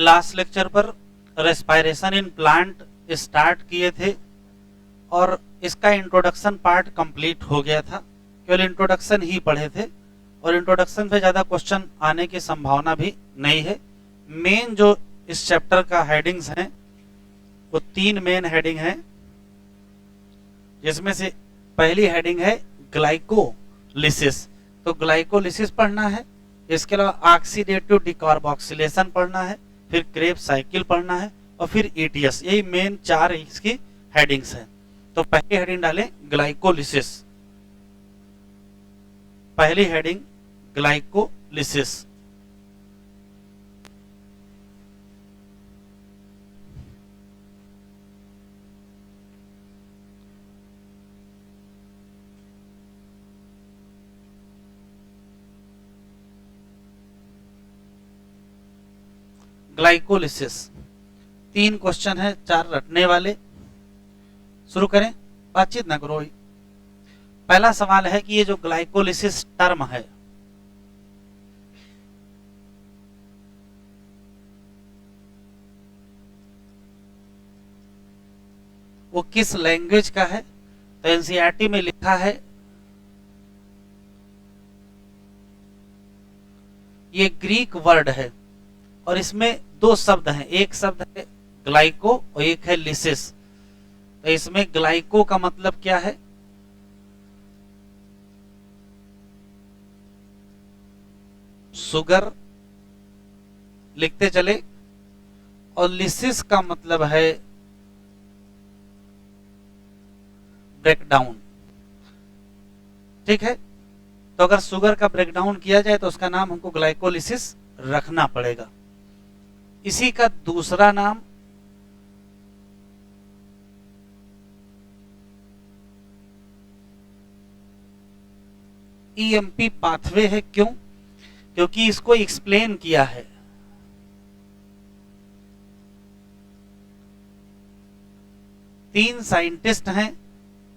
Last lecture पर respiration in plant start किए थे और इसका इंट्रोडक्शन पार्ट कंप्लीट हो गया था। केवल इंट्रोडक्शन ही पढ़े थे और इंट्रोडक्शन पे ज़्यादा क्वेश्चन आने की संभावना भी नहीं है। मेन जो इस चैप्टर का हेडिंग्स हैं वो 3 मेन हेडिंग हैं, जिसमें से पहली हेडिंग है ग्लाइकोलिसिस। तो ग्लाइकोलिसिस पढ़ना है, इसके अलावा ऑक्सीडेटिव डिकार्बोक्सिलेशन पढ़ना है, फिर क्रेब्स साइकिल पढ़ना है और फिर ईटीएस। यही मेन 4 इसकी हेडिंग्स हैं। तो पहली हेडिंग डालें ग्लाइकोलिसिस। पहली हेडिंग ग्लाइकोलिसिस। ग्लाइकोलिसिस 3 क्वेश्चन है, 4 रटने वाले। शुरू करें, बातचीत ना करो। पहला सवाल है कि ये जो ग्लाइकोलिसिस टर्म है वो किस लैंग्वेज का है? तो एनसीईआरटी में लिखा है ये ग्रीक वर्ड है और इसमें 2 शब्द हैं, एक शब्द है ग्लाइको और एक है लिसिस। तो इसमें ग्लाइको का मतलब क्या है? शुगर लिखते चले, और लिसिस का मतलब है ब्रेकडाउन। ठीक है, तो अगर शुगर का ब्रेकडाउन किया जाए तो उसका नाम हमको ग्लाइकोलिसिस रखना पड़ेगा। इसी का दूसरा नाम ईएमपी पाथवे है। क्यों? क्योंकि इसको एक्सप्लेन किया है तीन साइंटिस्ट हैं,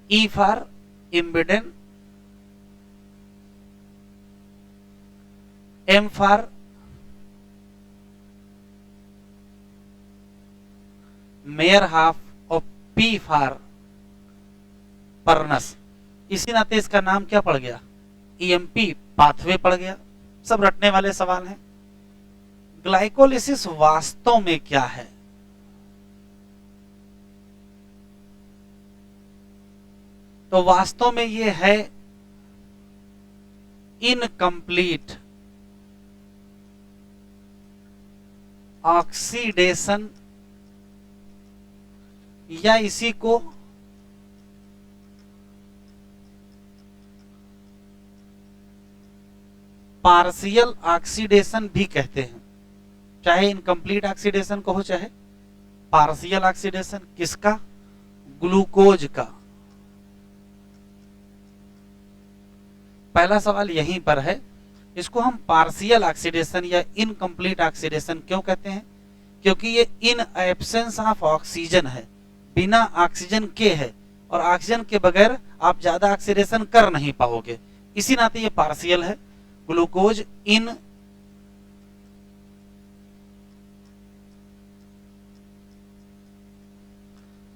E for Embden, M for Meyerhof और पी फॉर परनस। इसी नाते इसका नाम क्या पड़ गया? ईएमपी पाथवे पड़ गया। सब रटने वाले सवाल हैं। ग्लाइकोलिसिस वास्तव में क्या है? तो वास्तव में ये है इनकम्प्लीट ऑक्सीडेशन, या इसी को पार्शियल ऑक्सीडेशन भी कहते हैं। चाहे इनकम्प्लीट ऑक्सीडेशन कहो चाहे पार्शियल ऑक्सीडेशन। किसका? ग्लूकोज का। पहला सवाल यहीं पर है, इसको हम पार्शियल ऑक्सीडेशन या इनकम्प्लीट ऑक्सीडेशन क्यों कहते हैं? क्योंकि ये इन एब्सेंस ऑफ ऑक्सीजन है, बिना ऑक्सीजन के है, और ऑक्सीजन के बगैर आप ज्यादा ऑक्सीडेशन कर नहीं पाओगे, इसी नाते ये पार्शियल है। Glucose in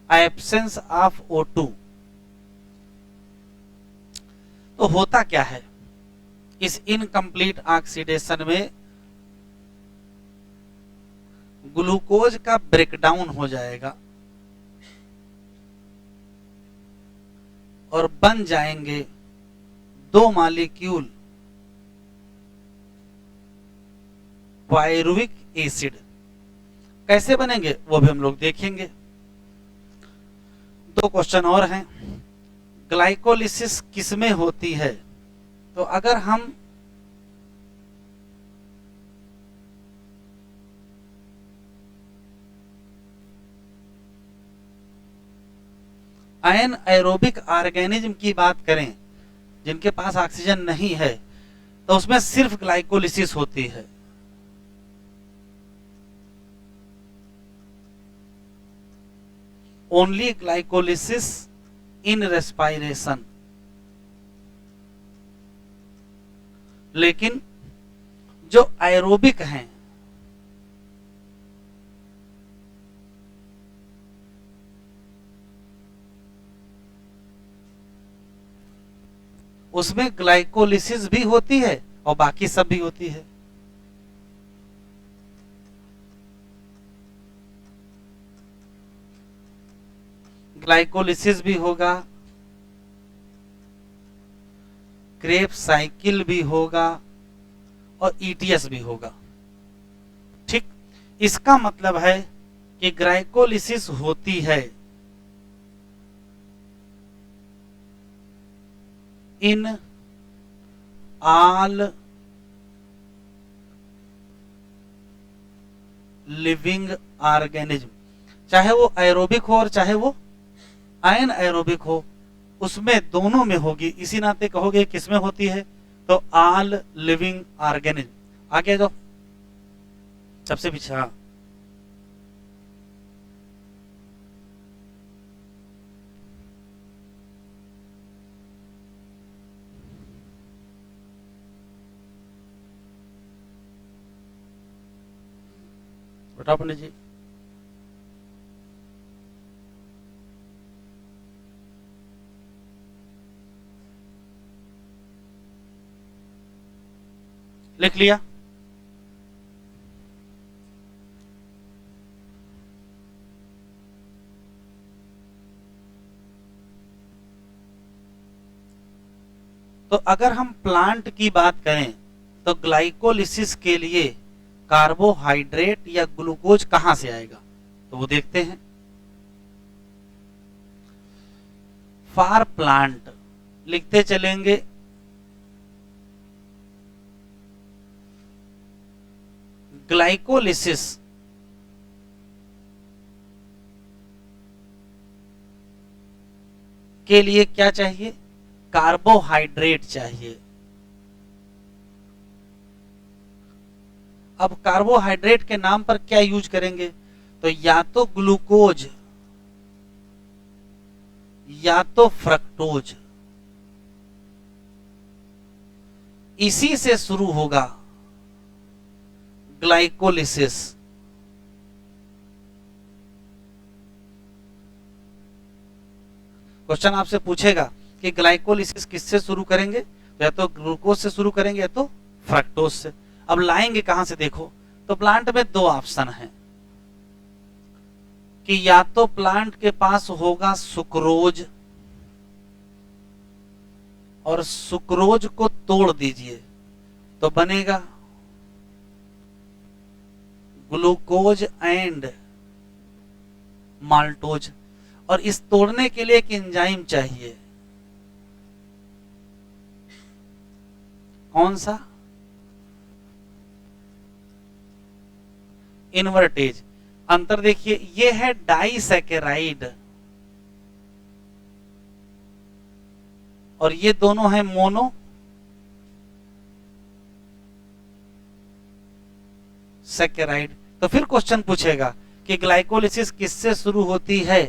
absence of O2। तो होता क्या है इस इनकम्प्लीट ऑक्सीडेशन में? ग्लूकोज का ब्रेकडाउन हो जाएगा और बन जाएंगे 2 मॉलिक्यूल पायरुविक एसिड। कैसे बनेंगे वो भी हम लोग देखेंगे। 2 क्वेश्चन और हैं। ग्लाइकोलिसिस किसमें होती है? तो अगर हम एनाएरोबिक ऑर्गेनिज्म की बात करें जिनके पास ऑक्सीजन नहीं है, तो उसमें सिर्फ ग्लाइकोलिसिस होती है। Only glycolysis in respiration. लेकिन जो एरोबिक हैं उसमें ग्लाइकोलिसिस भी होती है और बाकी सब भी होती है। ग्लाइकोलिसिस भी होगा, क्रेब साइकिल भी होगा और ईटीएस भी होगा। ठीक, इसका मतलब है कि ग्लाइकोलिसिस होती है इन ऑल लिविंग ऑर्गेनिज्म, चाहे वो एरोबिक हो और चाहे वो अन एरोबिक हो, उसमें दोनों में होगी। इसी नाते कहोगे किसमें होती है, तो ऑल लिविंग ऑर्गेनिज्म। आगे जाओ, सबसे पीछे। हाँ, बताओ पंडित जी। लिख लिया? तो अगर हम प्लांट की बात करें तो ग्लाइकोलिसिस के लिए कार्बोहाइड्रेट या ग्लूकोज कहां से आएगा, तो वो देखते हैं। फॉर प्लांट लिखते चलेंगे ग्लाइकोलिसिस के लिए क्या चाहिए, कार्बोहाइड्रेट चाहिए। अब कार्बोहाइड्रेट के नाम पर क्या यूज करेंगे, तो या तो ग्लूकोज या तो फ्रक्टोज, इसी से शुरू होगा ग्लाइकोलिसिस। क्वेश्चन आपसे पूछेगा कि ग्लाइकोलिसिस किससे शुरू करेंगे, तो या तो ग्लूकोज से शुरू करेंगे या तो फ्रक्टोज से। अब लाएंगे कहां से, देखो तो प्लांट में दो ऑप्शन है कि या तो प्लांट के पास होगा सुक्रोज और सुक्रोज को तोड़ दीजिए तो बनेगा ग्लूकोज एंड माल्टोज, और इस तोड़ने के लिए एक एंजाइम चाहिए। कौन सा, इन्वर्टेज। अंतर देखिए, ये है डाइसैकेराइड और ये दोनों है मोनो सैकेराइड। तो फिर क्वेश्चन पूछेगा कि ग्लाइकोलिसिस किससे शुरू होती है,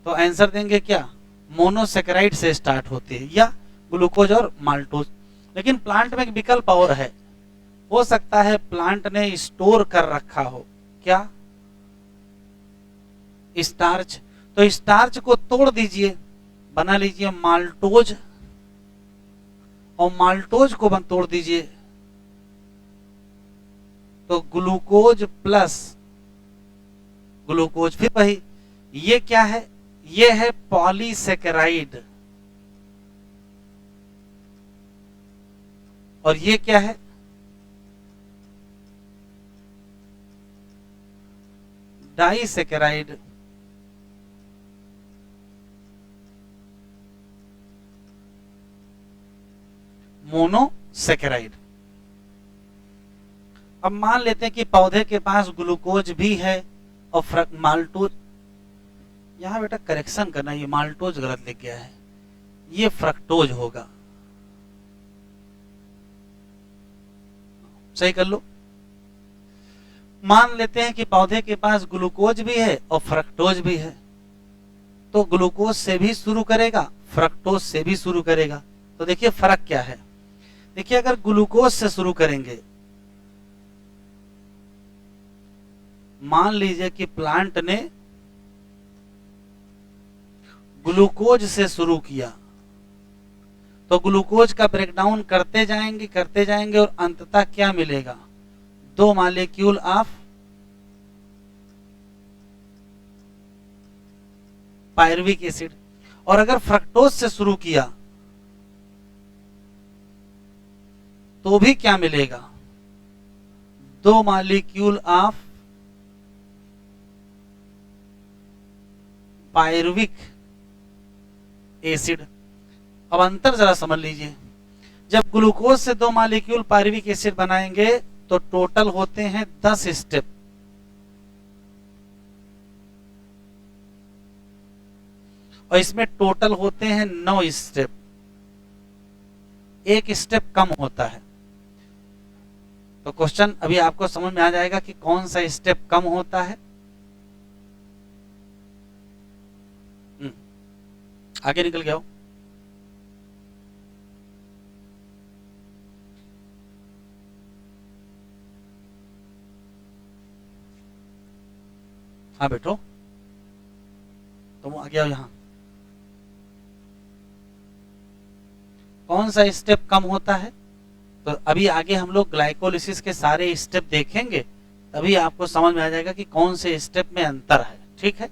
तो आंसर देंगे क्या, मोनोसैकेराइड से स्टार्ट होती है या ग्लूकोज और माल्टोज। लेकिन प्लांट में एक विकल्प और है, हो सकता है प्लांट ने स्टोर कर रखा हो क्या, स्टार्च। तो स्टार्च को तोड़ दीजिए, बना लीजिए माल्टोज, और माल्टोज को तोड़ दीजिए तो ग्लूकोज प्लस ग्लूकोज। फिर वही, ये क्या है, ये है पॉलीसैकेराइड और ये क्या है, डाइसैकेराइड। मोनोसैकेराइड। अब मान लेते हैं कि पौधे के पास ग्लूकोज भी है और माल्टोज, यहां बेटा करेक्शन करना, ये माल्टोज गलत लिख गया है, ये फ्रक्टोज होगा, सही कर लो। मान लेते हैं कि पौधे के पास ग्लूकोज भी है और फ्रक्टोज भी है, तो ग्लूकोज से भी शुरू करेगा, फ्रक्टोज से भी शुरू करेगा। तो देखिए फर्क क्या है, देखिए अगर ग्लूकोज से शुरू करेंगे, मान लीजिए कि प्लांट ने ग्लूकोज से शुरू किया तो ग्लूकोज का ब्रेकडाउन करते जाएंगे और अंततः क्या मिलेगा, 2 मॉलिक्यूल ऑफ पायरुविक एसिड। और अगर फ्रक्टोज से शुरू किया तो भी क्या मिलेगा, 2 मॉलिक्यूल ऑफ पायरुविक एसिड। अब अंतर जरा समझ लीजिए, जब ग्लूकोज से 2 मॉलिक्यूल पायरुविक एसिड बनाएंगे तो टोटल होते हैं 10 स्टेप, और इसमें टोटल होते हैं 9 स्टेप, एक स्टेप कम होता है। तो क्वेश्चन अभी आपको समझ में आ जाएगा कि कौन सा स्टेप कम होता है। आगे निकल गया हो। हाँ बैठो, तुम आ गया हो यहां। कौन सा स्टेप कम होता है, तो अभी आगे हम लोग ग्लाइकोलिसिस के सारे स्टेप देखेंगे, तभी आपको समझ में आ जाएगा कि कौन से स्टेप में अंतर है। ठीक है,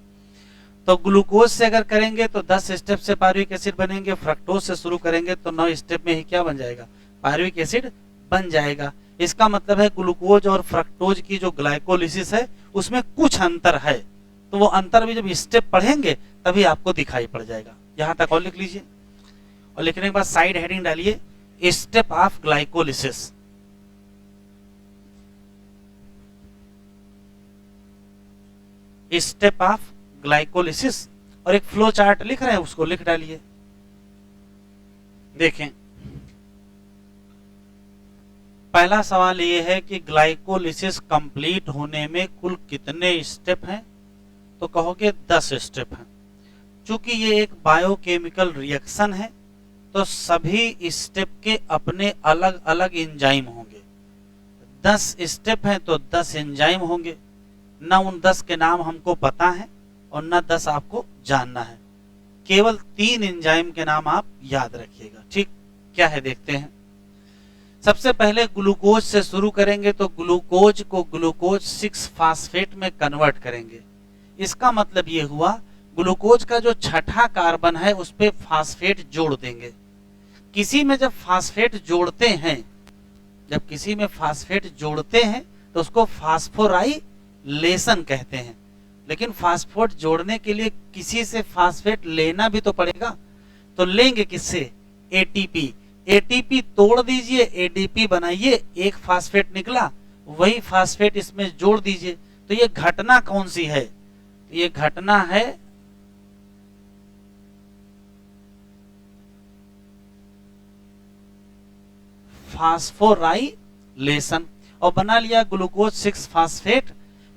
तो ग्लूकोज से अगर करेंगे तो 10 स्टेप से पायरुविक एसिड बनेंगे, फ्रक्टोज से शुरू करेंगे तो 9 स्टेप में ही क्या बन जाएगा, पायरुविक एसिड बन जाएगा। इसका मतलब है ग्लूकोज और फ्रक्टोज की जो ग्लाइकोलिसिस है उसमें कुछ अंतर है, तो वो अंतर भी जब स्टेप पढ़ेंगे तभी आपको दिखाई पड़ जाएगा। यहां तक और लिख लीजिए, और लिखने के बाद साइड हेडिंग डालिए, step of glycolysis. Step of glycolysis, और एक फ्लो चार्ट लिख रहे हैं उसको लिख डालिए। देखें, पहला सवाल ये है कि ग्लाइकोलिसिस कंप्लीट होने में कुल कितने स्टेप हैं, तो कहोगे 10 स्टेप हैं। चूंकि ये एक बायोकेमिकल रिएक्शन है तो सभी स्टेप के अपने अलग अलग एंजाइम होंगे। 10 स्टेप हैं तो 10 एंजाइम होंगे। ना उन 10 के नाम हमको पता है और ना 10 आपको जानना है, केवल 3 एंजाइम के नाम आप याद रखिएगा। ठीक, क्या है देखते हैं। सबसे पहले ग्लूकोज से शुरू करेंगे तो ग्लूकोज को ग्लूकोज 6 फास्फेट में कन्वर्ट करेंगे। इसका मतलब ये हुआ ग्लूकोज का जो छठा कार्बन है उस पे फास्फेट जोड़ देंगे। किसी में जब फास्फेट जोड़ते हैं, तो उसको फास्फोराइलेशन कहते हैं। लेकिन फास्फेट जोड़ने के लिए किसी से फास्फेट लेना भी तो पड़ेगा, तो लेंगे किससे, एटीपी। एटीपी तोड़ दीजिए, एडीपी बनाइए, एक फास्फेट निकला, वही फास्फेट इसमें जोड़ दीजिए। तो ये घटना कौन सी है, ये घटना है फास्फोराइलेशन। और बना लिया ग्लूकोज 6 फास्फेट।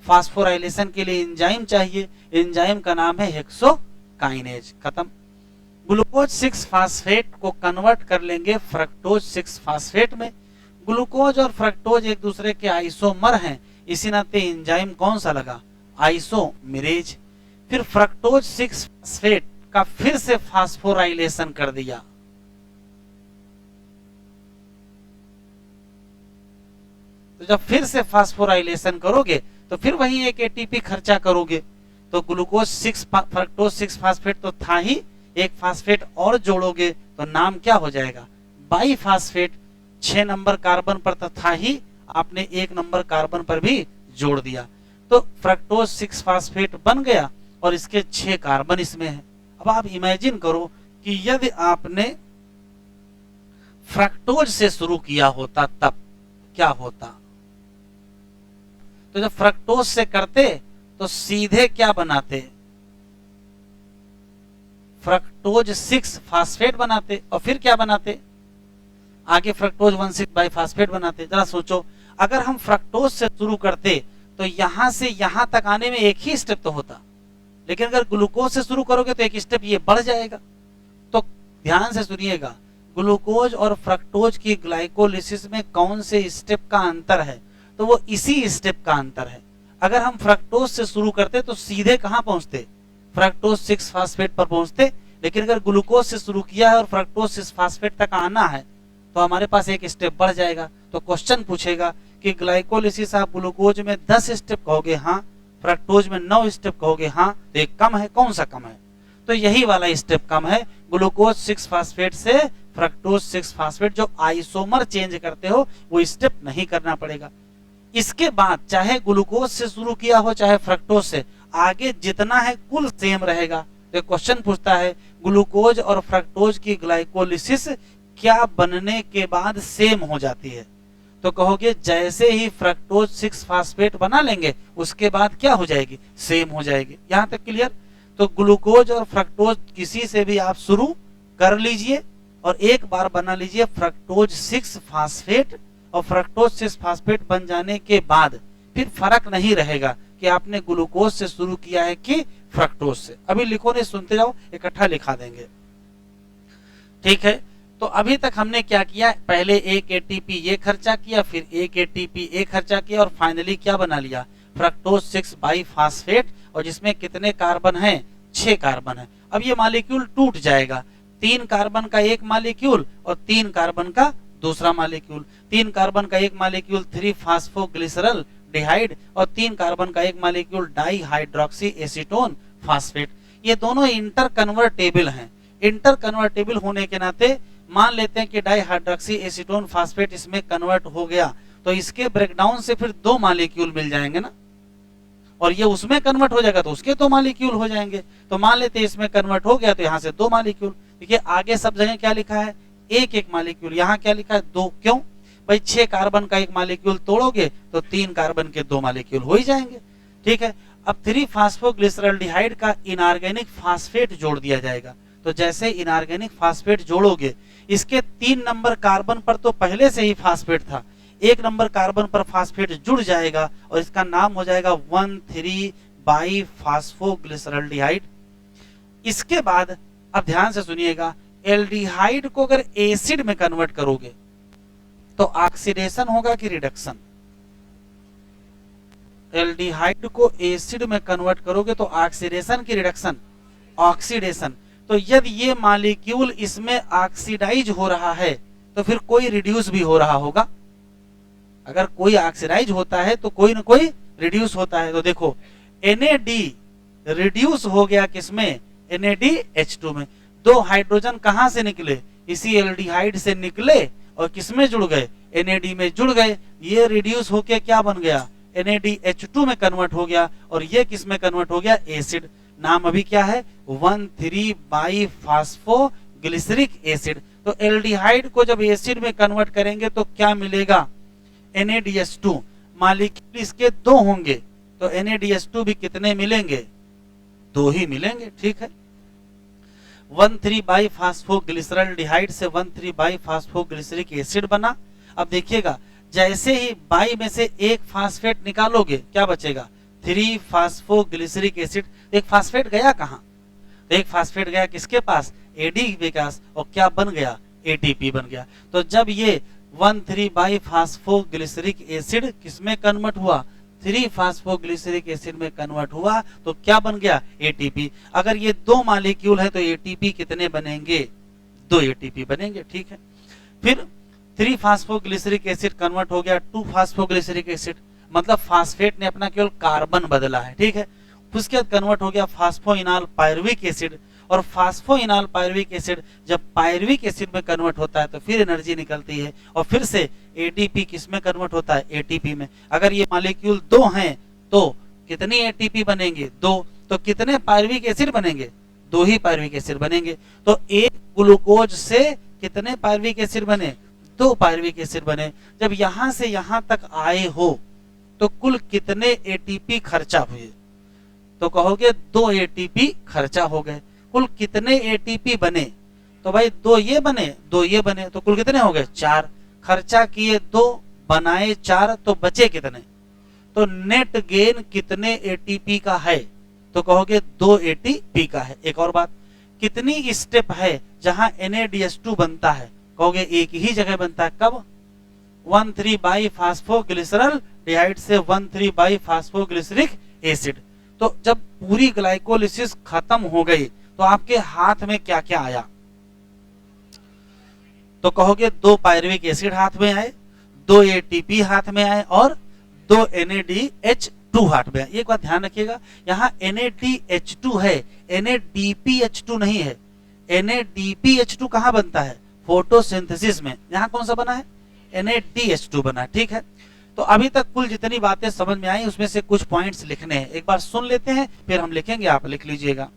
फास्फोराइलेशन के लिए एंजाइम चाहिए, एंजाइम का नाम है हेक्सोकाइनेज। खत्म। ग्लूकोज 6 फास्फेट को कन्वर्ट कर लेंगे फ्रक्टोज 6 फास्फेट में। ग्लूकोज और फ्रक्टोज एक दूसरे के आइसोमर हैं, इसी नाते एंजाइम कौन सा लगा, आइसोमेरेज। फिर फ्रक्टोज 6 फास्फेट का फिर से फास्फोराइलेशन कर दिया। तो जब फिर से फास्फोराइलेशन करोगे तो फिर वही एक एटीपी खर्चा करोगे। तो ग्लूकोज 6 फ्रक्टोज 6 फास्फेट तो था ही, एक फास्फेट और जोड़ोगे तो नाम क्या हो जाएगा, बाई फास्फेट। 6 नंबर कार्बन पर तो था ही, आपने 1 नंबर कार्बन पर भी जोड़ दिया, तो फ्रक्टोज 6 फास्फेट बन गया और इसके 6 कार्बन इसमें है। अब आप इमेजिन करो कि यदि आपने फ्रक्टोज से शुरू किया होता तब क्या होता। तो जब फ्रक्टोज से करते तो सीधे क्या बनाते, फ्रक्टोज 6 फास्फेट बनाते, और फिर क्या बनाते, आगे फ्रक्टोज 1,6 बाइफास्फेट बनाते। जरा सोचो, अगर हम फ्रक्टोज से शुरू करते तो यहां से यहां तक आने में एक ही स्टेप तो होता, लेकिन अगर ग्लूकोज से शुरू करोगे तो एक स्टेप ये बढ़ जाएगा। तो ध्यान से सुनिएगा, ग्लूकोज और फ्रक्टोज की ग्लाइकोलिसिस में कौन से स्टेप का अंतर है, तो वो इसी स्टेप का अंतर है। अगर हम फ्रक्टोज से शुरू करते तो सीधे कहां पहुंचते, फ्रक्टोज 6 फास्फेट पर पहुंचते, लेकिन अगर ग्लूकोज से शुरू किया है और फ्रक्टोज 6 फास्फेट तक आना है तो हमारे पास एक स्टेप बढ़ जाएगा। तो क्वेश्चन पूछेगा कि ग्लाइकोलिसिस आप ग्लूकोज में 10 स्टेप कहोगे हाँ, फ्रक्टोज में 9 स्टेप कहोगे हाँ, तो एक कम है, कौन सा कम है? तो यही वाला स्टेप कम है, ग्लूकोज 6 फास्फेट से फ्रक्टोज 6 फास्फेट, जो आइसोमर चेंज करते हो वो स्टेप नहीं करना पड़ेगा। इसके बाद चाहे ग्लूकोज से शुरू किया हो चाहे फ्रक्टोज से, आगे जितना है कुल सेम रहेगा। तो क्वेश्चन पूछता है ग्लूकोज और फ्रक्टोज की ग्लाइकोलिसिस क्या बनने के बाद सेम हो जाती है? तो कहोगे जैसे ही फ्रक्टोज 6 फास्फेट बना लेंगे उसके बाद क्या हो जाएगी? सेम हो जाएगी। यहां तक क्लियर? तो ग्लूकोज और फ्रक्टोज किसी से भी आप शुरू कर लीजिए और एक बार बना लीजिए फ्रक्टोज 6 फास्फेट, और फ्रक्टोज 6 फास्फेट बन जाने के बाद फिर फर्क नहीं रहेगा कि आपने ग्लूकोज से शुरू किया है कि फ्रक्टोज से। अभी लिखो नहीं, सुनते जाओ, इकट्ठा लिखा देंगे। ठीक है, तो अभी तक हमने क्या किया? पहले एक एटीपी ये खर्चा किया, फिर एक एटीपी ये खर्चा किया, और फाइनली क्या बना लिया? फ्रक्टोज 6 बाइफास्फेट, और जिसमें कितने कार्बन हैं? 6 कार्बन है। अब ये मॉलिक्यूल टूट जाएगा, 3 कार्बन का एक मॉलिक्यूल और 3 कार्बन का दूसरा मॉलिक्यूल, 3 कार्बन का एक मॉलिक्यूल 3 फास्फोग्लिसरल डिहाइड, और 3 कार्बन का एक molecule di hydroxy acetone phosphate. ये दोनों इंटर कन्वर्टेबल हैं। इंटर कन्वर्टेबल होने के नाते मान लेते हैं कि डाई हाइड्रोक्सी एसीटोन फास्फेट इसमें कन्वर्ट हो गया, तो इसके ब्रेकडाउन से फिर 2 मॉलिक्यूल मिल जाएंगे ना, और ये उसमें कन्वर्ट हो जाएगा तो उसके 2 मॉलिक्यूल हो जाएंगे। तो मान लेते हैं इसमें कन्वर्ट हो गया तो यहाँ से 2 मॉलिक्यूल। देखिए आगे सब जगह क्या लिखा है? एक एक मॉलिक्यूल। यहाँ क्या लिखा है? 2। क्यों भाई? 6 कार्बन का एक मॉलिक्यूल तोड़ोगे तो 3 कार्बन के 2 मॉलिक्यूल हो ही जाएंगे। ठीक है, अब 3 फास्फोग्लिसरल्डिहाइड का इनऑर्गेनिक फास्फेट जोड़ दिया जाएगा। तो जैसे इनऑर्गेनिक फास्फेट जोड़ोगे, इसके 3 नंबर कार्बन पर तो पहले से ही फास्फेट था, 1 नंबर कार्बन पर फास्फेट जुड़ जाएगा और इसका नाम हो जाएगा 1,3 बाइफास्फोग्लिसरल्डिहाइड। इसके बाद अब ध्यान से सुनिएगा, एल्डिहाइड को अगर एसिड में कन्वर्ट करोगे तो ऑक्सीडेशन होगा कि रिडक्शन? एल्डिहाइड को एसिड में कन्वर्ट करोगे तो ऑक्सीडेशन की रिडक्शन? ऑक्सीडेशन। तो यदि ये मॉलिक्यूल इसमें ऑक्सीडाइज हो रहा है तो फिर कोई रिड्यूस भी हो रहा होगा। अगर कोई ऑक्सीडाइज होता है तो कोई ना कोई रिड्यूस होता है। तो देखो NAD रिड्यूस हो गया किसमें? NADH2 में। 2 हाइड्रोजन कहां से निकले? इसी एल्डिहाइड से निकले और किसमें जुड़ गए? NAD में जुड़ गए। ये रिड्यूस होके क्या बन गया? NADH2 में कन्वर्ट हो गया, और ये किस में कन्वर्ट हो गया? एसिड। नाम अभी क्या है? 1,3 बाइफास्फोग्लिसरिक एसिड। तो एल्डिहाइड को जब एसिड में कन्वर्ट करेंगे तो क्या मिलेगा? NADH2। मॉलिक्यूल इसके 2 होंगे तो NADH2 भी कितने मिलेंगे? 2 ही मिलेंगे। ठीक है, 1,3 बाइफास्फोग्लिसरल्डिहाइड से 1,3 बाइफास्फोग्लिसरिक एसिड बना। अब देखिएगा, जैसे ही बाई में से एक फास्फेट निकालोगे क्या बचेगा? 3 फास्फोग्लिसरिक एसिड। एक फास्फेट गया कहां? तो एक फास्फेट गया किसके पास? AD के पास, और क्या बन गया? ATP बन गया। तो जब ये 1,3 बाइफास्फोग्लिसरिक एसिड किसमें कन्वर्ट हुआ? 3 फास्फोग्लिसरिक एसिड में कन्वर्ट हुआ, तो क्या बन गया? ATP। अगर ये 2 मॉलिक्यूल है तो ATP कितने बनेंगे? 2 ATP बनेंगे। ठीक है, फिर 3 फास्फोग्लिसरिक एसिड कन्वर्ट हो गया 2 फास्फोग्लिसरिक एसिड, मतलब फास्फेट ने अपना केवल कार्बन बदला है। ठीक है, उसके बाद कन्वर्ट हो गया फास्फोइनॉल पायरुविक एसिड, और फास्फोइनॉल पायरुविक एसिड जब पायरुविक एसिड में कन्वर्ट होता है तो फिर एनर्जी निकलती है, और फिर से ATP किस में कन्वर्ट होता है? ATP में। अगर ये मॉलिक्यूल 2 हैं तो कितनी ATP बनेंगे? 2। तो कितने पायरुविक एसिड बनेंगे? 2 ही पायरुविक एसिड बनेंगे। तो एक ग्लूकोज से कितने पायरुविक एसिड बने? 2 पायरुविक एसिड बने। जब यहां से यहां तक आए हो तो कुल कितने ATP खर्चा हुए? तो कहोगे 2 ATP खर्चा हो गए। कुल कितने ATP बने? तो भाई 2 ये बने, 2 ये बने, तो कुल कितने हो गए? 4। खर्चा किए 2, बनाए 4, तो बचे कितने? तो नेट गेन कितने ATP का है? तो कहोगे 2 ATP का है। एक और बात, कितनी स्टेप है जहां NADH2 बनता है? कहोगे एक ही जगह बनता है। कब? 1,3 बाइफास्फोग्लिसरल्डिहाइड से 1,3 बाइफास्फोग्लिसरिक एसिड। तो जब पूरी ग्लाइकोलिसिस खत्म हो गई तो आपके हाथ में क्या क्या आया? तो कहोगे 2 पायरुविक एसिड हाथ में आए, 2 एटीपी हाथ में आए और 2 NADH2 हाथ में आए। एक बात ध्यान रखिएगा, यहाँ NADH2 है, NADPH2 नहीं है। NADPH2 कहाँ बनता है? फोटोसिंथेसिस में। यहाँ कौन सा बना है? NADH2 बना है। ठीक है, तो अभी तक कुल जितनी बातें समझ में आई उसमें से कुछ पॉइंट्स लिखने हैं, एक बार सुन लेते हैं फिर हम लिखेंगे, आप लिख लीजिएगा।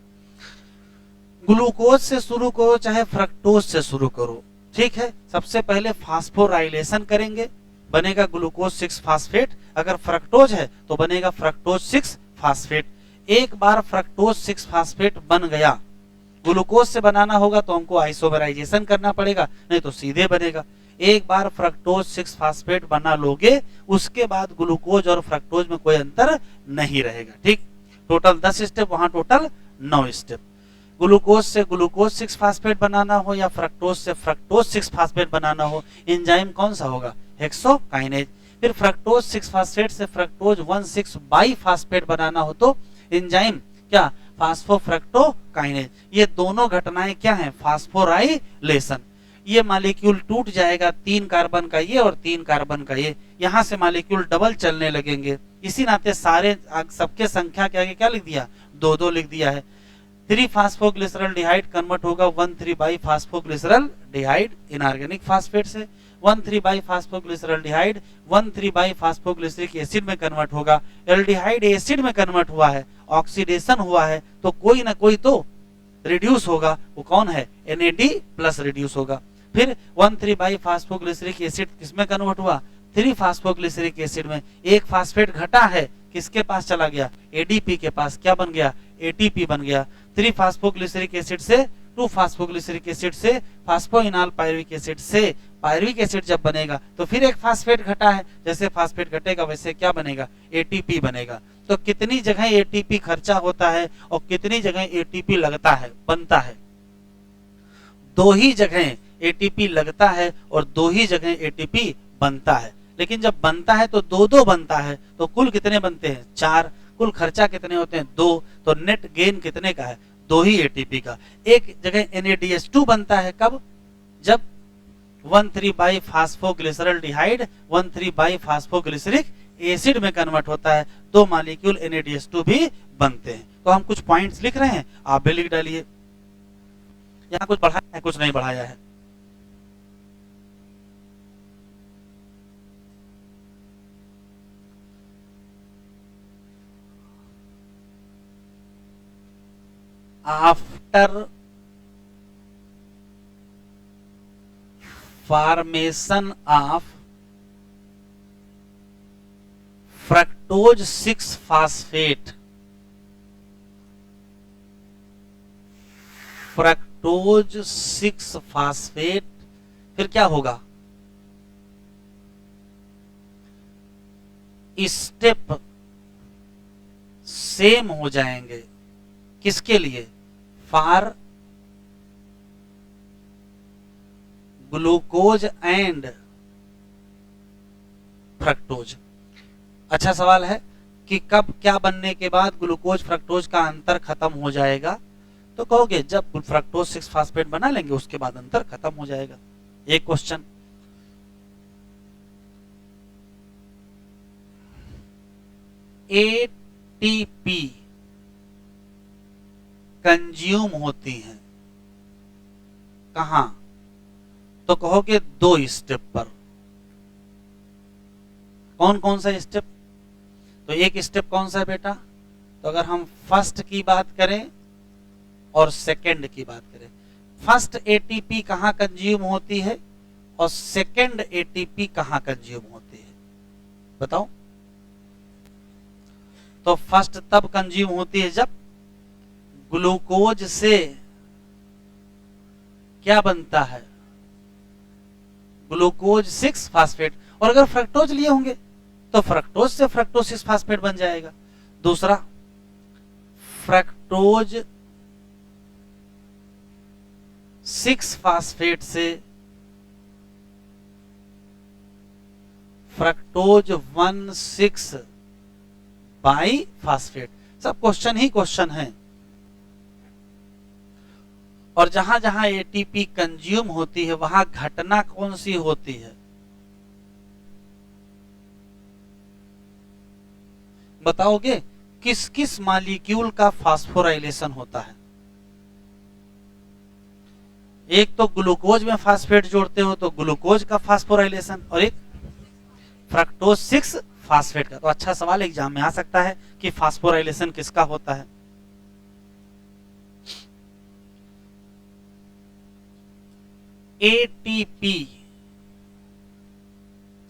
ग्लूकोज से शुरू करो चाहे फ्रक्टोज से शुरू करो, ठीक है। सबसे पहले फास्फोराइलेशन करेंगे, बनेगा ग्लूकोज 6 फास्फेट। अगर फ्रक्टोज है तो बनेगा फ्रक्टोज 6 फास्फेट। एक बार फ्रक्टोज 6 फास्फेट बन गया, ग्लूकोज से बनाना होगा तो हमको आइसोमराइजेशन करना पड़ेगा, नहीं तो सीधे बनेगा। एक बार फ्रक्टोज 6 फास्फेट बना लोगे, उसके बाद ग्लूकोज और फ्रक्टोज में कोई अंतर नहीं रहेगा। ठीक, टोटल 10 स्टेप, वहां टोटल 9 स्टेप। ग्लूकोज से ग्लूकोज 6 फास्फेट बनाना हो या फ्रक्टोज से फ्रक्टोज 6 फास्फेट बनाना हो, एंजाइम कौन सा होगा? हेक्सोकाइनेज। फिर फ्रक्टोज 6 फास्फेट से फ्रक्टोज 1,6 बाई फास्फेट बनाना हो तो एंजाइम क्या? फास्फोफ्रक्टोकाइनेज। ये दोनों घटनाएं क्या हैं? फास्फोराइलेशन। ये मॉलिक्यूल टूट जाएगा, 3 कार्बन का ये और 3 कार्बन का ये, यहां से मॉलिक्यूल डबल चलने लगेंगे। इसी नाते सारे सबके संख्या के आगे क्या लिख दिया? 2-2 लिख दिया है। 3 फास्फोग्लिसरल्डिहाइड कन्वर्ट होगा 1,3 बाई फास्फोग्लिसरल्डिहाइड इनऑर्गेनिक फास्फेट से। 1,3 बाई फास्फोग्लिसरल्डिहाइड 1,3 बाई फास्फोग्लिसरिक एसिड में कन्वर्ट होगा। एल्डिहाइड एसिड में कन्वर्ट हुआ है, ऑक्सीडेशन हुआ है, तो कोई ना कोई तो रिड्यूस होगा, वो कौन है? NAD प्लस रिड्यूस होगा। फिर 1,3 बाई फास्फोग्लिसरिक एसिड किसमें कन्वर्ट हुआ? 3 फास्फोग्लिसरिक एसिड में। एक फास्फेट घटा है, किसके पास चला गया? ADP के पास। क्या बन गया? ATP बन गया। 3 फास्फोग्लिसरिक एसिड से 2 फास्फोग्लिसरिक एसिड से फास्फोइनॉल पायरुविक एसिड से पायरुविक एसिड जब बनेगा तो फिर एक फास्फेट घटा है, जैसे फास्फेट घटेगा वैसे क्या बनेगा? ATP बनेगा। तो कितनी जगह ATP खर्चा होता है और कितनी जगह ATP लगता है, बनता है? 2 ही जगह ATP लगता है और 2 ही जगह ATP बनता है। लेकिन जब बनता है तो 2-2 बनता है, तो कुल कितने बनते हैं? 4। कुल खर्चा कितने होते हैं? 2। तो नेट गेन कितने का है? 2 ही ATP का। एक जगह NADH2 बनता है, कब? जब 1,3 बाई फास्फोग्लिसरल्डिहाइड 1,3 बाई फास्फोग्लिसरिक एसिड में कन्वर्ट होता है, 2 मॉलिक्यूल NADH2 भी बनते हैं। तो हम कुछ पॉइंट्स लिख रहे हैं, आप भी लिख डालिए। यहाँ कुछ बढ़ाया है, कुछ नहीं बढ़ाया है। After formation of fructose 6 phosphate, fructose 6 phosphate, फिर क्या होगा? स्टेप सेम हो जाएंगे। किसके लिए? For glucose and fructose. अच्छा सवाल है कि कब क्या बनने के बाद ग्लूकोज फ्रक्टोज का अंतर खत्म हो जाएगा? तो कहोगे जब फ्रक्टोज 6 फास्फेट बना लेंगे उसके बाद अंतर खत्म हो जाएगा। एक क्वेश्चन, ATP कंज्यूम होती हैं कहां? तो कहोगे 2 स्टेप पर। कौन कौन सा स्टेप? तो एक स्टेप कौन सा है बेटा? तो अगर हम फर्स्ट की बात करें और सेकंड की बात करें, फर्स्ट ATP कहां कंज्यूम होती है और सेकंड ATP कहां कंज्यूम होती है? बताओ। तो फर्स्ट तब कंज्यूम होती है जब ग्लूकोज से क्या बनता है? Glucose 6 phosphate. और अगर फ्रक्टोज लिए होंगे तो फ्रक्टोज से फ्रक्टोज 6 फास्फेट बन जाएगा। दूसरा, फ्रक्टोज 6 फास्फेट से फ्रक्टोज 1,6 बाई फास्फेट। सब क्वेश्चन ही क्वेश्चन है। और जहां जहां एटीपी कंज्यूम होती है वहां घटना कौन सी होती है? बताओगे? किस किस मॉलिक्यूल का फास्फोराइलेशन होता है? एक तो ग्लूकोज में फास्फेट जोड़ते हो तो ग्लूकोज का फास्फोराइलेशन, और एक फ्रक्टोज 6 फास्फेट का। तो अच्छा सवाल एग्जाम में आ सकता है कि फास्फोराइलेशन किसका होता है। एटीपी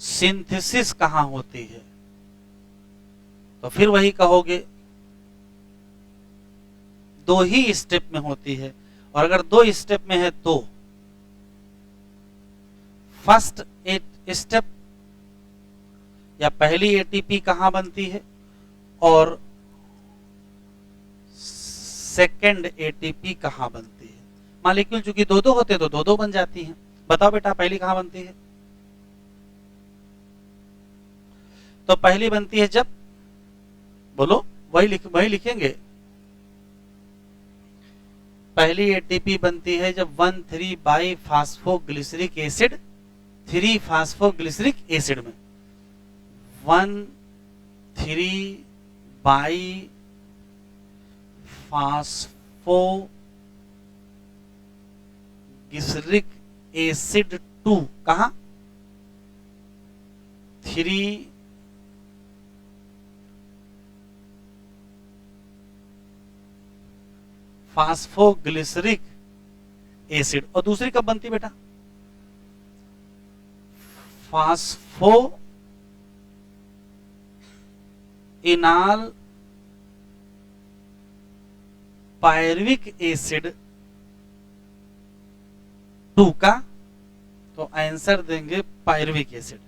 सिंथेसिस कहां होती है? तो फिर वही कहोगे, दो ही स्टेप में होती है, और अगर दो स्टेप में है तो फर्स्ट स्टेप या पहली एटीपी कहां बनती है, और सेकंड एटीपी कहां बनती है? मॉलिक्यूल चूंकि दो दो होते हैं तो दो दो बन जाती हैं। बताओ बेटा पहली कहां बनती है? तो पहली बनती है जब, बोलो, वही लिखेंगे। पहली एटीपी बनती है जब 1,3 by phosphoglyceric acid, 3 phosphoglyceric acid में 1,3 बाई फास्फोग्लिसरिक एसिड 2 कहां? 3 फास्फोग्लिसरिक एसिड। और दूसरी कब बनती बेटा? फास्फो इनाल पायरुविक एसिड 2 का। तो आंसर देंगे पायरुविक एसिड।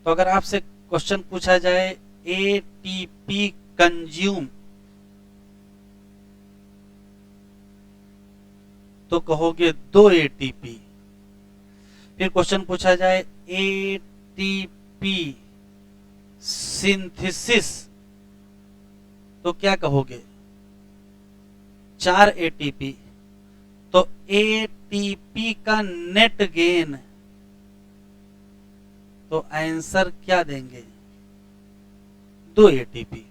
तो अगर आपसे क्वेश्चन पूछा जाए एटीपी कंज्यूम, तो कहोगे 2 एटीपी। फिर क्वेश्चन पूछा जाए एटीपी सिंथेसिस, तो क्या कहोगे? 4 एटीपी। तो एटीपी का नेट गेन, तो आंसर क्या देंगे? 2 एटीपी।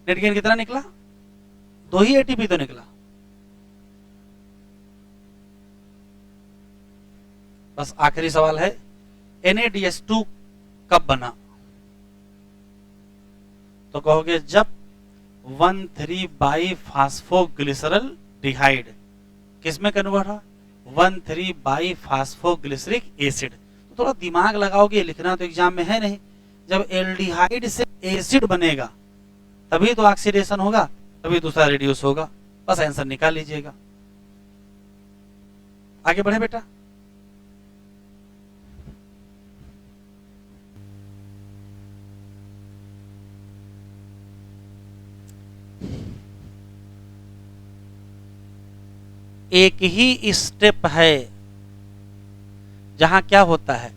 नेट गेन कितना निकला? 2 ही एटीपी तो निकला। बस आखिरी सवाल है, NADH2 कब बना? तो कहोगे जब 1,3 बाई फास्फोग्लिसरल डिहाइड किसमें कन्वर्ट हुआ? 1,3 बाई फास्फोग्लिसरिक एसिड। तो थोड़ा दिमाग लगाओगे, लिखना तो एग्जाम में है नहीं। जब एल्डिहाइड से एसिड बनेगा तभी तो ऑक्सीडेशन होगा, तभी दूसरा रिड्यूस होगा। बस आंसर निकाल लीजिएगा। आगे बढ़े बेटा। एक ही स्टेप है जहां क्या होता है,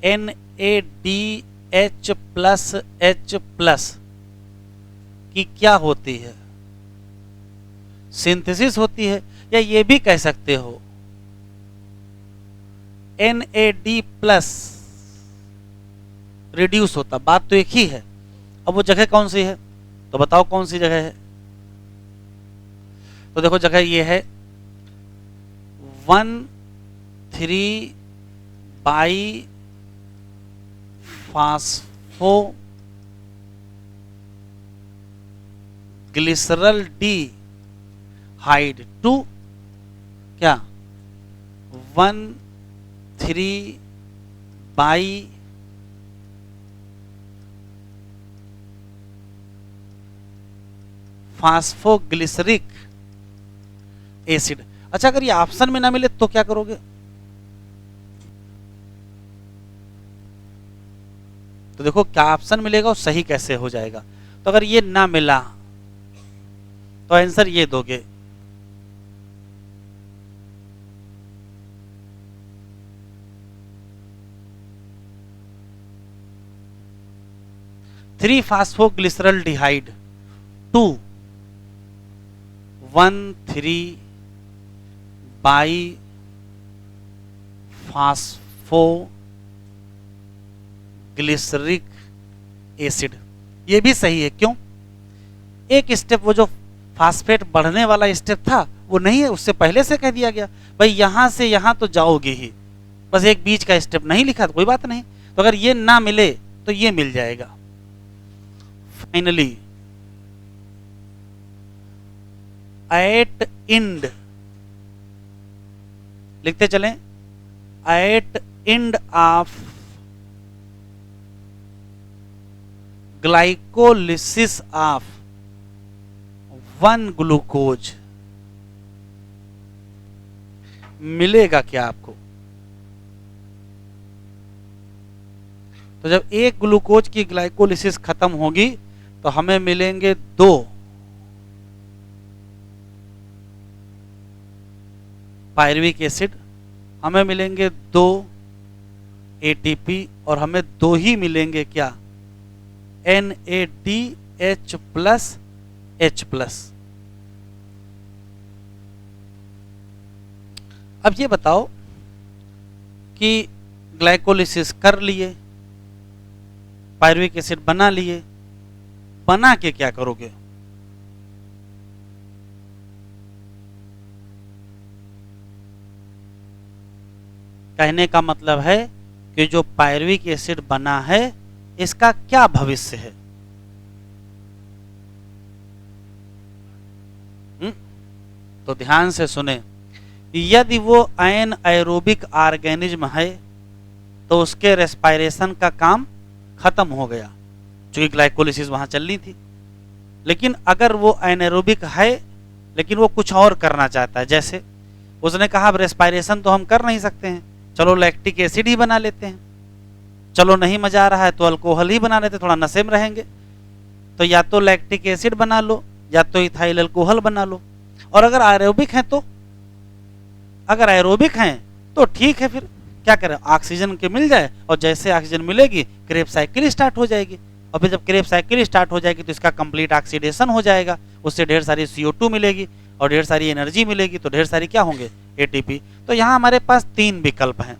NADH प्लस H प्लस की क्या होती है? सिंथेसिस होती है, या ये भी कह सकते हो NAD प्लस रिड्यूस होता। बात तो एक ही है। अब वो जगह कौन सी है? तो बताओ कौन सी जगह है? तो देखो जगह ये है 1,3 by phospho glycerol D hide 2 क्या 1,3 बाई फास्फोग्लिसरिक एसिड। अच्छा अगर ये ऑप्शन में ना मिले तो क्या करोगे? तो देखो क्या ऑप्शन मिलेगा और सही कैसे हो जाएगा। तो अगर ये ना मिला तो आंसर ये दोगे, 3-phosphoglyceraldehyde टू 1,3-बाई-फास्फोग्लिसरिक एसिड। ये भी सही है, क्यों? एक स्टेप वो जो फास्फेट बढ़ने वाला स्टेप था वो नहीं है, उससे पहले से कह दिया गया भाई यहां से यहां तो जाओगे ही, बस एक बीच का स्टेप नहीं लिखा तो कोई बात नहीं। तो अगर ये ना मिले तो ये मिल जाएगा। फाइनली एट इंड लिखते चलें, at end of glycolysis of 1 glucose मिलेगा क्या आपको? तो जब एक ग्लूकोज की ग्लाइकोलिसिस खत्म होगी तो हमें मिलेंगे 2 पायरुविक एसिड, हमें मिलेंगे 2 एटीपी और हमें 2 ही मिलेंगे क्या? NADH plus H plus. अब ये बताओ कि ग्लाइकोलिसिस कर लिए, पायरुविक एसिड बना लिए, बना के क्या करोगे? कहने का मतलब है कि जो पायरुविक एसिड बना है इसका क्या भविष्य है? तो ध्यान से सुने, यदि वो एन एरोबिक ऑर्गेनिज्म है तो उसके रेस्पायरेशन का काम खत्म हो गया, क्योंकि ग्लाइकोलिसिस वहां चलनी थी। लेकिन अगर वो एनारोबिक है लेकिन वो कुछ और करना चाहता है, जैसे उसने कहा रेस्पायरेशन तो हम कर नहीं सकते हैं, चलो लैक्टिक एसिड ही बना लेते हैं, चलो नहीं मजा आ रहा है तो अल्कोहल ही बना लेते, थोड़ा नशे में रहेंगे, तो या तो लैक्टिक एसिड बना लो या तो इथाइल अल्कोहल बना लो। और अगर एरोबिक हैं तो, अगर एरोबिक हैं तो ठीक है, फिर क्या करें, ऑक्सीजन के मिल जाए और जैसे ऑक्सीजन मिलेगी क्रेब साइकिल स्टार्ट हो जाएगी, और फिर जब क्रेब साइकिल स्टार्ट हो जाएगी तो इसका कंप्लीट ऑक्सीडेशन हो जाएगा, उससे ढेर सारी CO2 मिलेगी और ढेर सारी एनर्जी मिलेगी, तो ढेर सारी क्या होंगे? ATP। तो यहाँ हमारे पास 3 विकल्प हैं।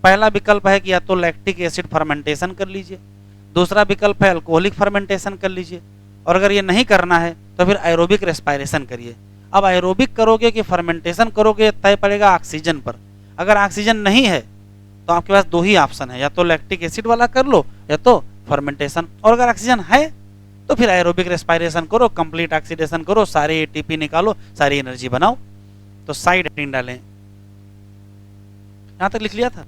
पहला विकल्प है कि या तो लैक्टिक एसिड फर्मेंटेशन कर लीजिए, दूसरा विकल्प है अल्कोहलिक फर्मेंटेशन कर लीजिए, और अगर ये नहीं करना है तो फिर एरोबिक रेस्पायरेशन करिए। अब एरोबिक करोगे कि फर्मेंटेशन करोगे तय पड़ेगा ऑक्सीजन पर। अगर ऑक्सीजन नहीं है तो आपके पास 2 ही ऑप्शन है, या तो लैक्टिक एसिड वाला कर लो या तो फर्मेंटेशन, और अगर ऑक्सीजन है तो फिर एरोबिक रेस्पायरेशन करो, कंप्लीट ऑक्सीडेशन करो, सारे ATP निकालो, सारी एनर्जी बनाओ। तो साइड हेडिंग डालें, यहां तक लिख लिया था,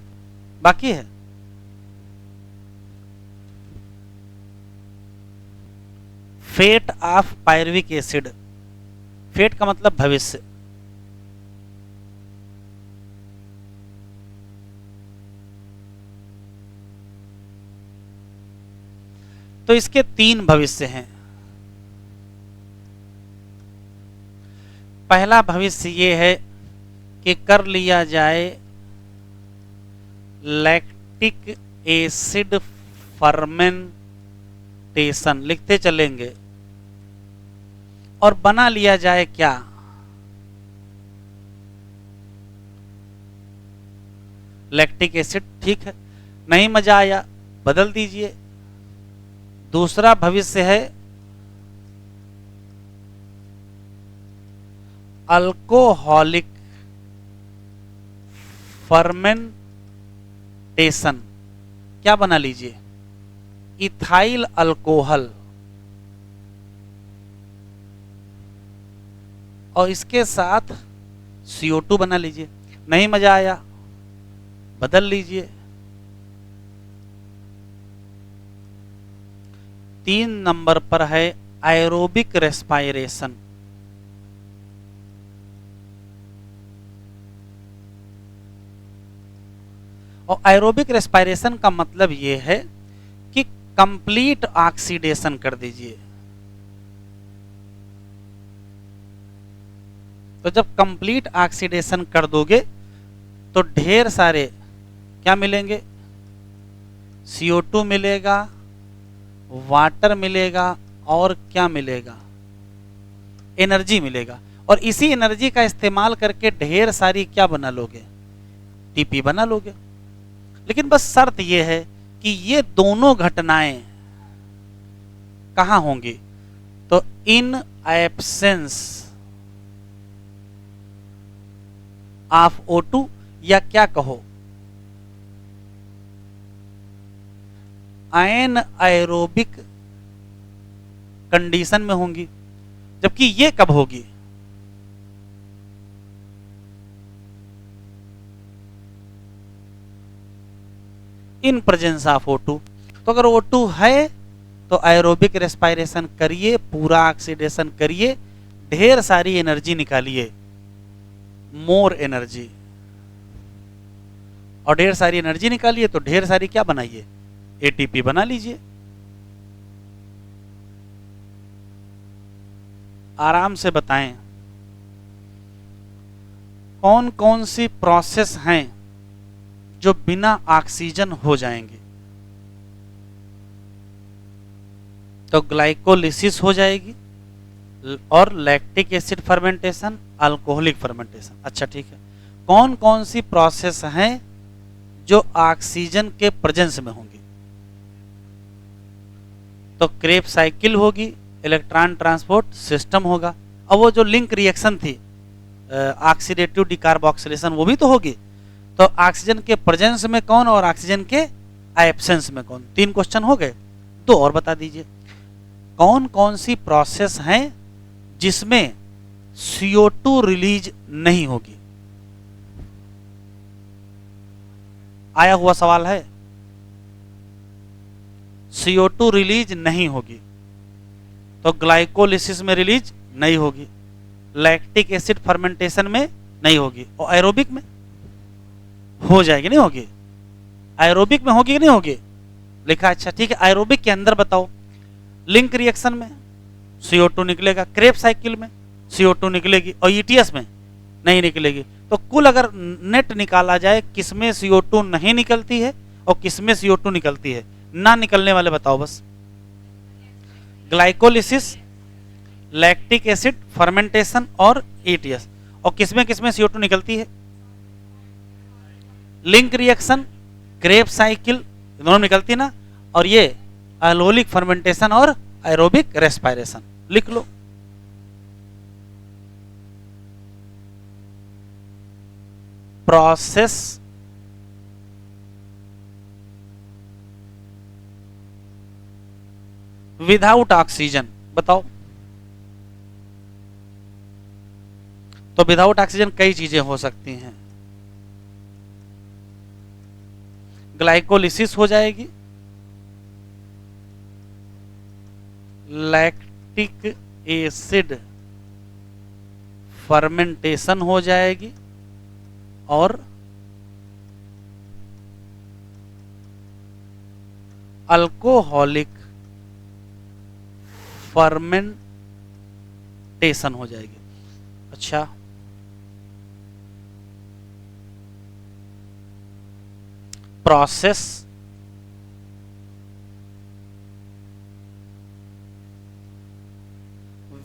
बाकी है fate of pyruvic acid. Fate का मतलब भविष्य। तो इसके 3 भविष्य हैं। पहला भविष्य ये है कि कर लिया जाए लैक्टिक एसिड फर्मेंटेशन, लिखते चलेंगे, और बना लिया जाए क्या? Lactic acid. ठीक है, नहीं मजा आया बदल दीजिए। दूसरा भविष्य है अल्कोहलिक फर्मेंटेशन। क्या बना लीजिए? इथाइल अल्कोहल, और इसके साथ CO2 बना लीजिए। नहीं मजा आया बदल लीजिए। 3 नंबर पर है एरोबिक रेस्पायरेशन। और एरोबिक रेस्पायरेशन का मतलब यह है कि कंप्लीट ऑक्सीडेशन कर दीजिए। तो जब कंप्लीट ऑक्सीडेशन कर दोगे तो ढेर सारे क्या मिलेंगे? CO2 मिलेगा, वाटर मिलेगा और क्या मिलेगा, एनर्जी मिलेगा, और इसी एनर्जी का इस्तेमाल करके ढेर सारी क्या बना लोगे, टीपी बना लोगे। लेकिन बस शर्त यह है कि ये दोनों घटनाएं कहां होंगी, तो इन एब्सेंस ऑफ O2, या क्या कहो एन एरोबिक कंडीशन में होंगी। जबकि ये कब होगी, इन प्रेजेंस ऑफ O2। तो अगर O2 है तो एरोबिक रेस्पिरेशन करिए, पूरा ऑक्सीडेशन करिए, ढेर सारी एनर्जी निकालिए, मोर एनर्जी, और ढेर सारी एनर्जी निकालिए तो ढेर सारी क्या बनाइए, एटीपी बना लीजिए। आराम से बताएं कौन कौन सी प्रोसेस हैं जो बिना ऑक्सीजन हो जाएंगे। तो ग्लाइकोलिसिस हो जाएगी, और lactic acid fermentation, alcoholic fermentation. अच्छा ठीक है, कौन कौन सी प्रोसेस हैं जो ऑक्सीजन के प्रेजेंस में होंगी, तो क्रेब साइकिल होगी, इलेक्ट्रॉन ट्रांसपोर्ट सिस्टम होगा, और वो जो लिंक रिएक्शन थी ऑक्सीडेटिव डिकार्बोक्सिलेशन वो भी तो होगी। तो ऑक्सीजन के प्रेजेंस में कौन और ऑक्सीजन के एब्सेंस में कौन, 3 क्वेश्चन हो गए। 2 और बता दीजिए, कौन कौन सी प्रोसेस हैं जिसमें CO2 रिलीज नहीं होगी। आया हुआ सवाल है, CO2 रिलीज नहीं होगी, तो ग्लाइकोलिसिस में रिलीज नहीं होगी, लैक्टिक एसिड फर्मेंटेशन में नहीं होगी, और एरोबिक में हो जाएगी, नहीं होगी, एरोबिक में होगी कि नहीं होगी, लिखा। अच्छा ठीक है, एरोबिक के अंदर बताओ, लिंक रिएक्शन में CO2 निकलेगा, क्रेब साइकिल में CO2 निकलेगी, और ETS में नहीं निकलेगी। तो कुल अगर नेट निकाला जाए किसमें CO2 नहीं निकलती है और किसमें CO2 निकलती है, ना निकलने वाले बताओ बस। ग्लाइकोलिसिस, लैक्टिक एसिड फर्मेंटेशन और ETS, और किसमें किसमें CO2 निकलती है, लिंक रिएक्शन, क्रेब साइकिल, दोनों निकलती ना, और ये अल्कोहलिक फर्मेंटेशन और एरोबिक रेस्पिरेशन। लिख लो। प्रोसेस विदाउट ऑक्सीजन बताओ। तो विदाउट ऑक्सीजन कई चीजें हो सकती हैं, ग्लाइकोलिसिस हो जाएगी, लैक्टिक एसिड फर्मेंटेशन हो जाएगी, और अल्कोहलिक फर्मेंटेशन हो जाएगी। अच्छा, प्रोसेस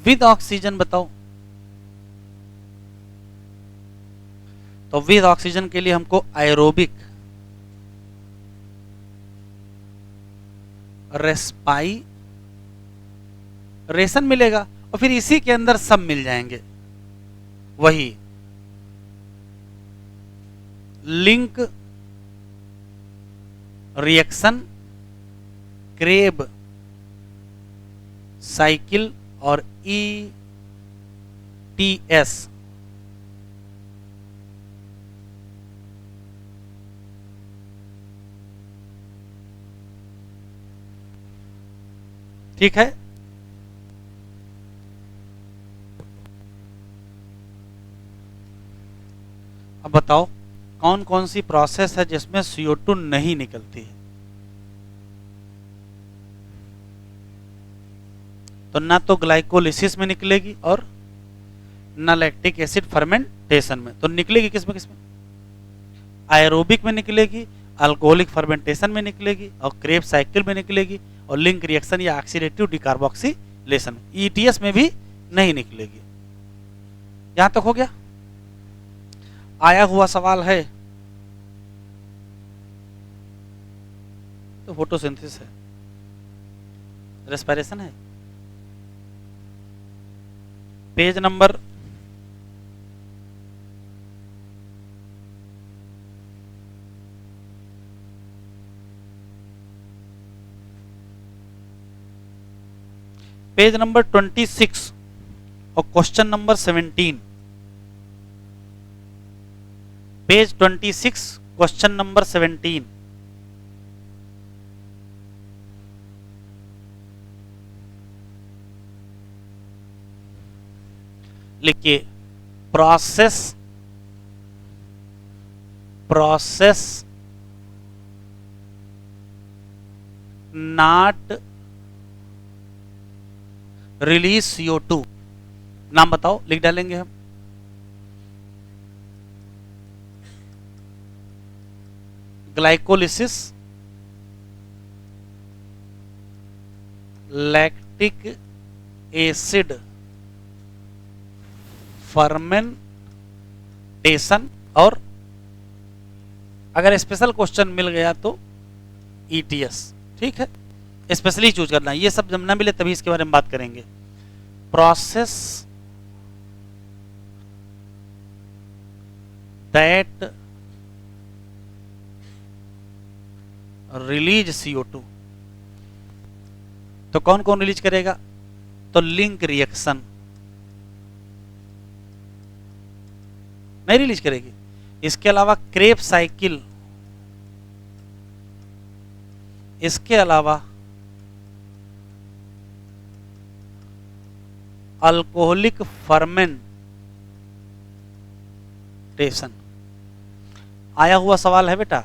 विद ऑक्सीजन बताओ। तो विद ऑक्सीजन के लिए हमको एरोबिक रेस्पाइरेशन मिलेगा, और फिर इसी के अंदर सब मिल जाएंगे, वही लिंक रिएक्शन, क्रेब साइकिल और ETS। ठीक है, अब बताओ कौन कौन सी प्रोसेस है जिसमें CO2 नहीं निकलती है। तो ना तो ग्लाइकोलिसिस में निकलेगी और ना लैक्टिक एसिड फर्मेंटेशन में। तो निकलेगी किसमें किसमें, एरोबिक में निकलेगी, अल्कोहलिक फर्मेंटेशन में निकलेगी, और क्रेब साइकिल में निकलेगी, और लिंक रिएक्शन या ऑक्सीडेटिव डिकार्बोक्सिलेशन ईटीएस में भी नहीं निकलेगी। यहां तक हो गया। आया हुआ सवाल है तो फोटोसिंथेसिस है, रेस्पिरेशन है। पेज नंबर 26 और question number 17। Page 26 question number 17। लिखिए प्रोसेस नॉट रिलीज CO2। नाम बताओ, लिख डालेंगे हम। ग्लाइकोलिसिस, लैक्टिक एसिड फर्मेंटेशन, और अगर स्पेशल क्वेश्चन मिल गया तो ETS। ठीक है, स्पेशली चूज करना, ये सब जब ना मिले तभी इसके बारे में बात करेंगे। प्रोसेस दैट रिलीज CO2, तो कौन कौन रिलीज करेगा? तो लिंक रिएक्शन नहीं रिलीज करेगी। इसके अलावा क्रेब साइकिल, इसके अलावा अल्कोहलिक फर्मेंटेशन। आया हुआ सवाल है बेटा।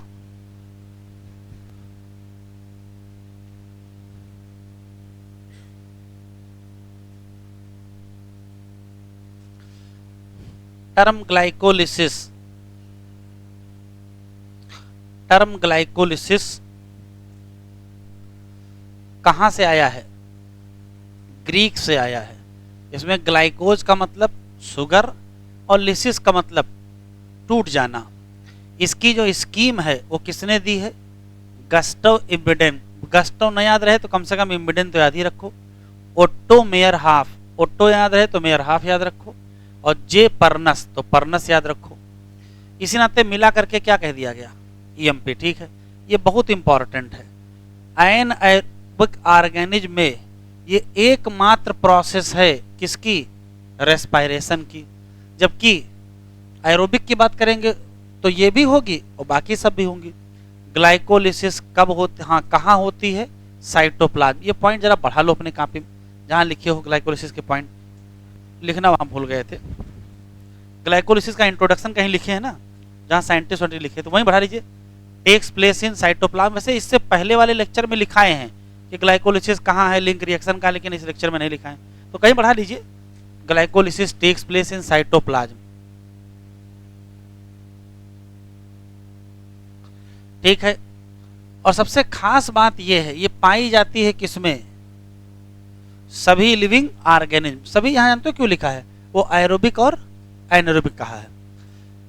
टर्म ग्लाइकोलिसिस कहां से आया है? ग्रीक से आया है। इसमें ग्लाइकोज का मतलब शुगर और लिसिस का मतलब टूट जाना। इसकी जो स्कीम है वो किसने दी है? गस्टव इम्बिडेन। गस्टव न याद रहे तो कम से कम इम्बिडेन तो याद ही रखो। ओट्टो मेयर हाफ, ओट्टो याद रहे तो मेयर हाफ याद रखो, और जे परनस तो परनस याद रखो। इसी नाते मिला करके क्या कह दिया गया? EMP। ठीक है, ये बहुत इंपॉर्टेंट है। एनाएरोबिक ऑर्गेनिज्म में ये एकमात्र प्रोसेस है किसकी? रेस्पिरेशन की। जबकि एरोबिक की बात करेंगे तो ये भी होगी और बाकी सब भी होंगी। ग्लाइकोलिसिस कब होती, हाँ कहाँ होती है? साइटोप्लाज्म। ये पॉइंट जरा बढ़ा लो अपने कॉपी में, जहाँ लिखे हो ग्लाइकोलिसिस के पॉइंट लिखना वहां भूल गए थे। ग्लाइकोलिसिस का इंट्रोडक्शन कहीं लिखे है ना, जहाँ साइंटिस्ट लिखे तो वहीं बढ़ा लीजिए। Takes place in cytoplasm. वैसे इससे पहले वाले लेक्चर में लिखाए हैं कि ग्लाइकोलिसिस कहाँ है, लिंक रिएक्शन का, लेकिन इस लेक्चर में नहीं लिखा है, तो कहीं बढ़ा लीजिए। Glycolysis takes place in cytoplasm. ठीक है, और सबसे खास बात यह है, ये पाई जाती है किसमें? सभी लिविंग ऑर्गेनिज्म। सभी यहां जानते हो क्यों लिखा है? वो एरोबिक और एनारोबिक कहा है।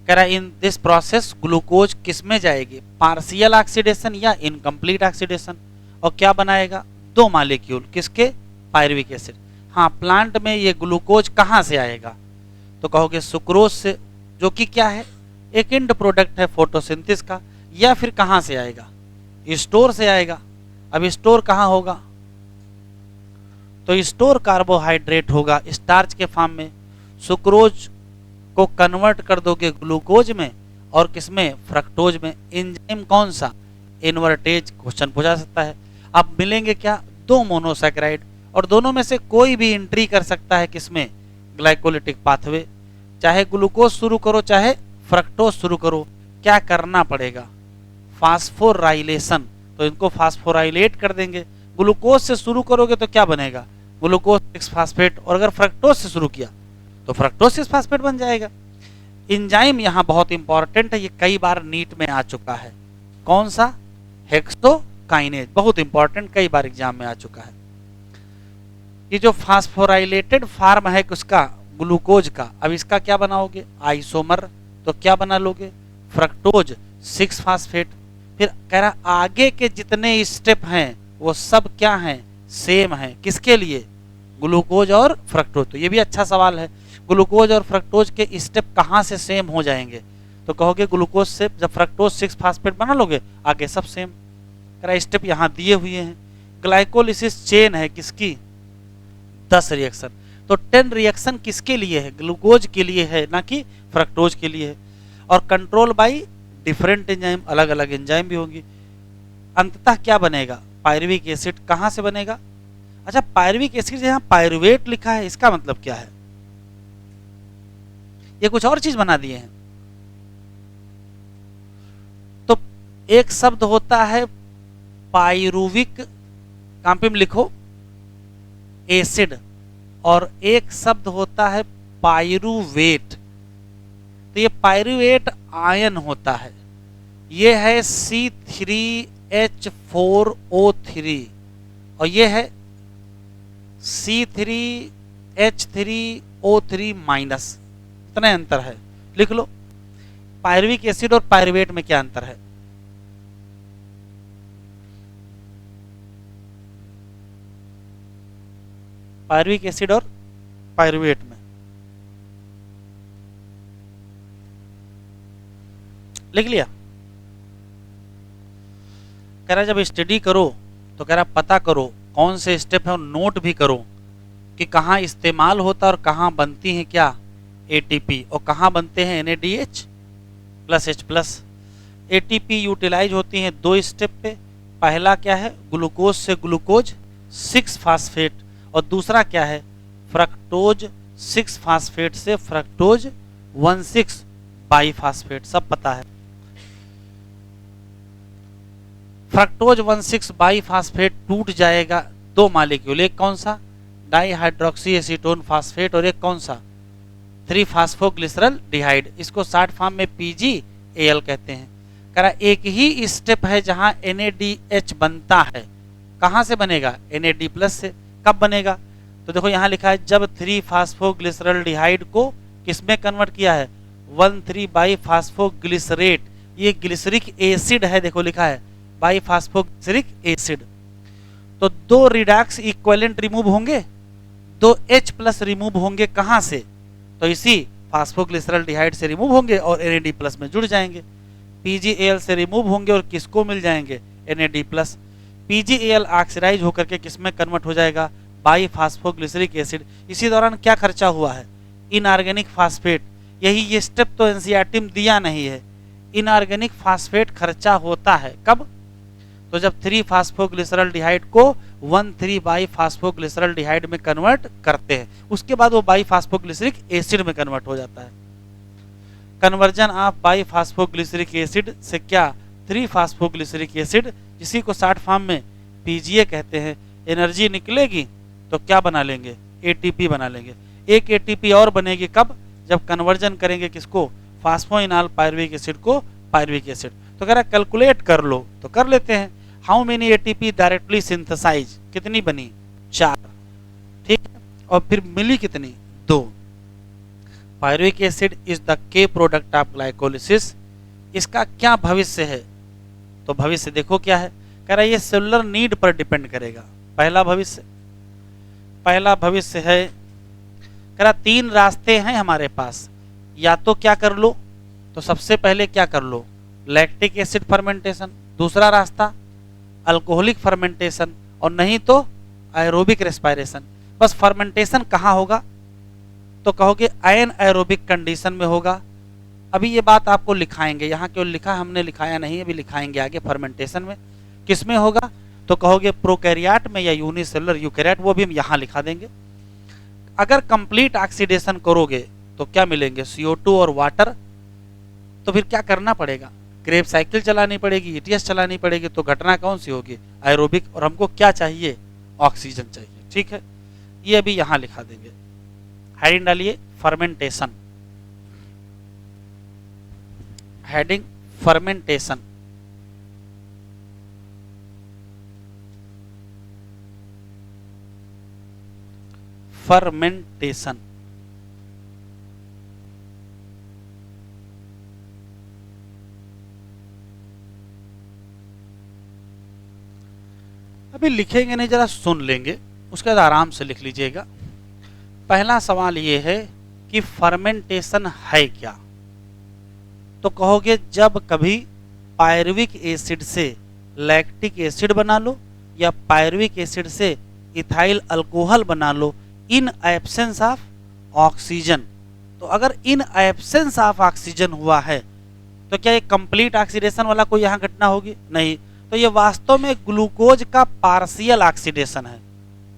कह रहा है इन दिस प्रोसेस ग्लूकोज किसमें जाएगी? पार्शियल ऑक्सीडेशन या इनकम्प्लीट ऑक्सीडेशन। और क्या बनाएगा? दो मॉलिक्यूल, किसके? Pyruvic acid. हाँ, प्लांट में ये ग्लूकोज कहाँ से आएगा? तो कहोगे सुक्रोज से, जो कि क्या है? एक एंड प्रोडक्ट है फोटोसिंथेसिस का। या फिर कहाँ से आएगा? स्टोर से आएगा। अब स्टोर कहाँ होगा? तो स्टोर कार्बोहाइड्रेट होगा स्टार्च के फॉर्म में। सुक्रोज को कन्वर्ट कर दोगे ग्लूकोज में, और किसमें? फ्रक्टोज में। एंजाइम कौन सा? इन्वर्टेज। क्वेश्चन पूछा सकता है। अब मिलेंगे क्या? दो मोनोसैकेराइड, और दोनों में से कोई भी एंट्री कर सकता है किसमें? Glycolytic pathway. चाहे ग्लूकोज शुरू करो चाहे फ्रक्टोज शुरू करो, क्या करना पड़ेगा? फास्फोराइलेशन। तो इनको फास्फोराइलेट कर देंगे। ग्लूकोज से शुरू करोगे तो क्या बनेगा? Glucose 6 phosphate. और अगर फ्रक्टोज से शुरू किया तो फ्रक्टोज 6 फास्फेट बन जाएगा। एंजाइम यहाँ बहुत इंपॉर्टेंट है, ये कई बार नीट में आ चुका है। कौन सा? हेक्सो काइनेज, बहुत इंपॉर्टेंट, कई बार एग्जाम में आ चुका है। ये जो फास्फोराइलेटेड फॉर्म है उसका ग्लूकोज का, अब इसका क्या बनाओगे, आइसोमर, तो क्या बना लोगे, फ्रक्टोज 6 फास्फेट। फिर कह रहा आगे के जितने स्टेप हैं वो सब क्या हैं, सेम हैं, किसके लिए, ग्लूकोज और फ्रक्टोज। तो ये भी अच्छा सवाल है, ग्लूकोज और फ्रक्टोज के स्टेप कहाँ से सेम हो जाएंगे, तो कहोगे ग्लूकोज से जब फ्रक्टोज 6 फास्फेट बना लोगे आगे सब सेम। कह रहा स्टेप यहाँ दिए हुए हैं। ग्लाइकोलिसिस चेन है किसकी, 10 रिएक्शन, तो 10 रिएक्शन किसके लिए है, ग्लूकोज के लिए है, ना कि फ्रक्टोज के लिए है। और कंट्रोल बाय डिफरेंट एंजाइम, अलग अलग एंजाइम भी होंगी। अंततः क्या बनेगा, पायरुविक एसिड कहां से बनेगा। अच्छा, पायरुविक एसिड यहाँ पायरुवेट लिखा है, इसका मतलब क्या है, ये कुछ और चीज बना दिए हैं। तो एक शब्द होता है पायरुविक, कॉपी में लिखो एसिड, और एक शब्द होता है पायरुवेट। तो ये पायरुवेट आयन होता है, ये है C3H4O3 और ये है C3H3O3 माइनस, इतना अंतर है, लिख लो। पायरुविक एसिड और पायरुवेट में क्या अंतर है, पायरुविक एसिड और पायरुवेट में लिख लिया। कह रहा जब स्टडी करो तो कह रहा पता करो कौन से स्टेप है और नोट भी करो कि कहाँ इस्तेमाल होता है और कहाँ बनती है क्या एटीपी, और कहाँ बनते हैं NADH plus H plus. ATP utilise होती हैं 2 स्टेप पे, पहला क्या है ग्लूकोज से ग्लूकोज 6 फास्फेट, और दूसरा क्या है फ्रक्टोज 6 फास्फेट से फ्रक्टोज 1,6 बाईफास्फेट, सब पता है। फ्रक्टोज 1,6 बाईफास्फेट टूट जाएगा 2 मॉलिक्यूल, एक कौन सा डाईहाइड्रोक्सी एसीटोन फास्फेट और एक कौन सा 3-फास्फोग्लिसरल डिहाइड, इसको शॉर्ट फॉर्म में PgAl कहते हैं। कह रहा एक ही स्टेप है जहां NADH बनता है, कहां से बनेगा NAD प्लस से, कब बनेगा, तो देखो यहां लिखा है जब 3-फास्फोग्लिसरल डिहाइड को किसमें कन्वर्ट किया है 1,3 बाईफास्फोग्लिसरेट, ये ग्लिसरिक एसिड है, देखो लिखा है बाईफास्फोग्लिसरिक एसिड। तो 2 रिडॉक्स इक्विवेलेंट रिमूव होंगे, 2 H प्लस रिमूव होंगे कहां से, तो इसी फास्फोग्लिसरल डिहाइड से रिमूव होंगे और NAD प्लस में जुड़ जाएंगे। PgAl से रिमूव होंगे और किसको मिल जाएंगे NAD प्लस। PgAl ऑक्सीडाइज होकर के किसमें कन्वर्ट हो जाएगा बाईफास्फोग्लिसरिक एसिड। इसी दौरान क्या खर्चा हुआ है इनऑर्गेनिक फास्फेट, यही ये स्टेप तो एनसीईआरटी में दिया नहीं है। इनऑर्गेनिक फास्फेट खर्चा होता है कब, तो जब 3-फास्फोग्लिसरल को 1,3 बाईफास्फोग्लिसरल डिहाइड में कन्वर्ट करते हैं, उसके बाद वो बाईफास्फोग्लिसरिक एसिड में कन्वर्ट हो जाता है। कन्वर्जन ऑफ बाईफास्फोग्लिसरिक एसिड से क्या 3-फास्फोग्लिसरिक एसिड, जिसी को शॉर्ट फॉर्म में PGA कहते हैं। एनर्जी निकलेगी तो क्या बना लेंगे ATP बना लेंगे। एक ATP और बनेगी कब, जब कन्वर्जन करेंगे किसको फास्फोइनॉल पायरुविक एसिड को पायरुविक एसिड। तो कह रहा कैलकुलेट कर लो, तो कर लेते हैं। How many ATP directly synthesise, कितनी बनी 4, ठीक है, और फिर मिली कितनी 2। पायरुविक एसिड इज द के प्रोडक्ट ऑफ ग्लाइकोलिसिस, इसका क्या भविष्य है, तो भविष्य देखो क्या है। कह रहा ये सेलुलर नीड पर डिपेंड करेगा। पहला भविष्य है, कह रहा 3 रास्ते हैं हमारे पास, या तो क्या कर लो, तो सबसे पहले क्या कर लो लैक्टिक एसिड फर्मेंटेशन, दूसरा रास्ता अल्कोहलिक फर्मेंटेशन, और नहीं तो एरोबिक रेस्पिरेशन। बस फर्मेंटेशन कहाँ होगा, तो कहोगे एन एरोबिक कंडीशन में होगा। अभी ये बात आपको लिखाएंगे, यहाँ केवल लिखा, हमने लिखाया नहीं, अभी लिखाएंगे आगे। फर्मेंटेशन में किस में होगा, तो कहोगे प्रोकैरियोट में या यूनिसेलुलर यूकैरियोट, वो भी हम यहाँ लिखा देंगे। अगर कंप्लीट ऑक्सीडेशन करोगे तो क्या मिलेंगे CO2 और वाटर, तो फिर क्या करना पड़ेगा क्रेब साइकिल चलानी पड़ेगी, ETS चलानी पड़ेगी, तो घटना कौन सी होगी एरोबिक, और हमको क्या चाहिए ऑक्सीजन चाहिए, ठीक है। ये अभी यहाँ लिखा देंगे, हेडिंग डालिए फर्मेंटेशन, हेडिंग फर्मेंटेशन। फर्मेंटेशन। अभी लिखेंगे नहीं, जरा सुन लेंगे, उसके बाद आराम से लिख लीजिएगा। पहला सवाल ये है कि फर्मेंटेशन है क्या। तो कहोगे जब कभी पायरुविक एसिड से लैक्टिक एसिड बना लो या पायरुविक एसिड से इथाइल अल्कोहल बना लो इन एब्सेंस ऑफ ऑक्सीजन। तो अगर इन एब्सेंस ऑफ ऑक्सीजन हुआ है तो क्या ये कंप्लीट ऑक्सीडेशन वाला कोई यहाँ घटना होगी? नहीं। तो ये वास्तव में ग्लूकोज का पार्शियल ऑक्सीडेशन है।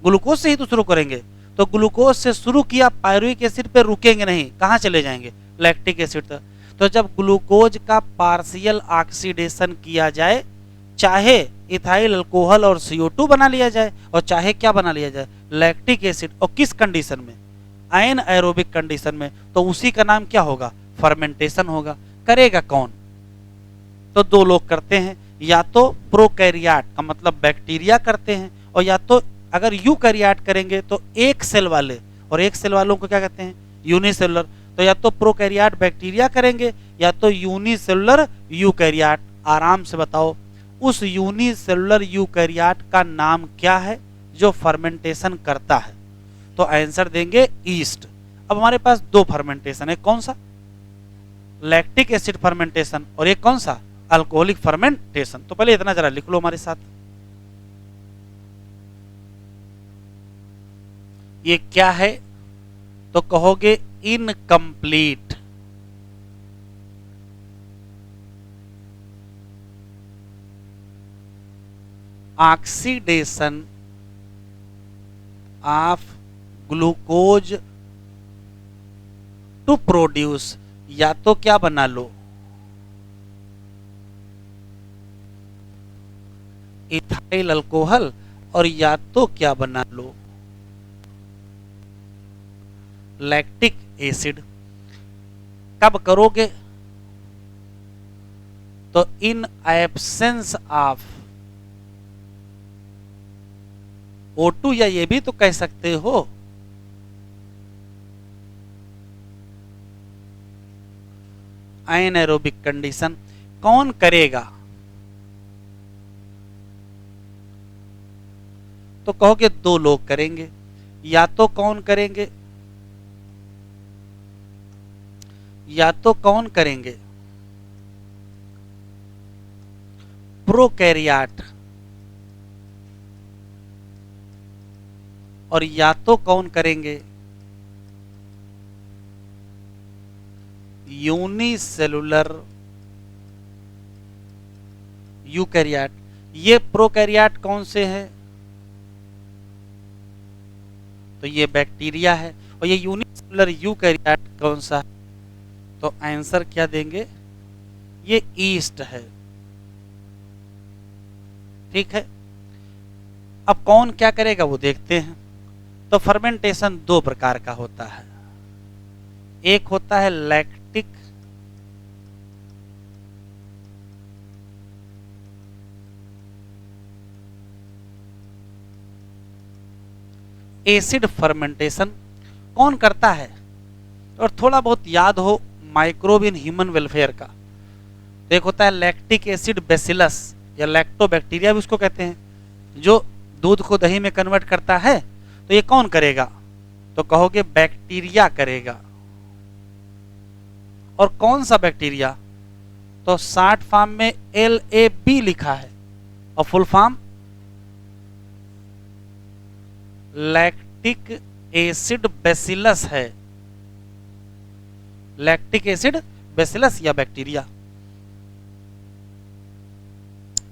ग्लूकोज से ही तो शुरू करेंगे, तो ग्लूकोज से शुरू किया, पायरुविक एसिड पे रुकेंगे नहीं, कहाँ चले जाएंगे? लैक्टिक एसिड तक। तो जब ग्लूकोज का पार्शियल ऑक्सीडेशन किया जाए, चाहे इथाइल अल्कोहल और CO2 बना लिया जाए और चाहे क्या बना लिया जाए, लैक्टिक एसिड, और किस कंडीशन में? एनाएरोबिक कंडीशन में, तो उसी का नाम क्या होगा? फर्मेंटेशन होगा। करेगा कौन? तो दो लोग करते हैं, या तो प्रोकैरियोट का मतलब बैक्टीरिया करते हैं, और या तो अगर यूकैरियोट करेंगे तो एक सेल वाले, और एक सेल वालों को क्या कहते हैं? यूनिसेलुलर। तो या तो प्रोकैरियोट बैक्टीरिया करेंगे या तो यूनिसेलुलर यूकैरियोट। आराम से बताओ उस यूनिसेलुलर यूकैरियोट का नाम क्या है जो फर्मेंटेशन करता है? तो आंसर देंगे ईस्ट। अब हमारे पास दो फर्मेंटेशन है, कौन सा? लैक्टिक एसिड फर्मेंटेशन, और एक कौन सा? Alcoholic fermentation. तो पहले इतना जरा लिख लो हमारे साथ, ये क्या है? तो कहोगे incomplete oxidation of glucose to produce, या तो क्या बना लो? इथाइल अल्कोहल, और या तो क्या बना लो? Lactic acid. कब करोगे? तो इन एब्सेंस ऑफ O2, या ये भी तो कह सकते हो एनाएरोबिक कंडीशन। कौन करेगा? तो कहोगे दो लोग करेंगे, या तो कौन करेंगे? या तो कौन करेंगे? प्रोकैरियोट, और या तो कौन करेंगे? Unicellular eukaryote. ये प्रोकैरियोट कौन से हैं? तो ये बैक्टीरिया है, और ये यूनिसेलुलर यूकैरियोट कौन सा है? तो आंसर क्या देंगे? ये ईस्ट है। ठीक है, अब कौन क्या करेगा वो देखते हैं। तो फर्मेंटेशन दो प्रकार का होता है, एक होता है लैक्टिक एसिड फर्मेंटेशन। कौन करता है? और थोड़ा बहुत याद हो माइक्रोब इन ह्यूमन वेलफेयर का, तो एक होता है लैक्टिक एसिड बेसिलस या लैक्टोबैक्टीरिया भी उसको कहते हैं, जो दूध को दही में कन्वर्ट करता है। तो ये कौन करेगा? तो कहोगे बैक्टीरिया करेगा। और कौन सा बैक्टीरिया? तो शॉर्ट फॉर्म में LAB लिखा है, और full form lactic acid bacillus है। लैक्टिक एसिड बेसिलस या बैक्टीरिया।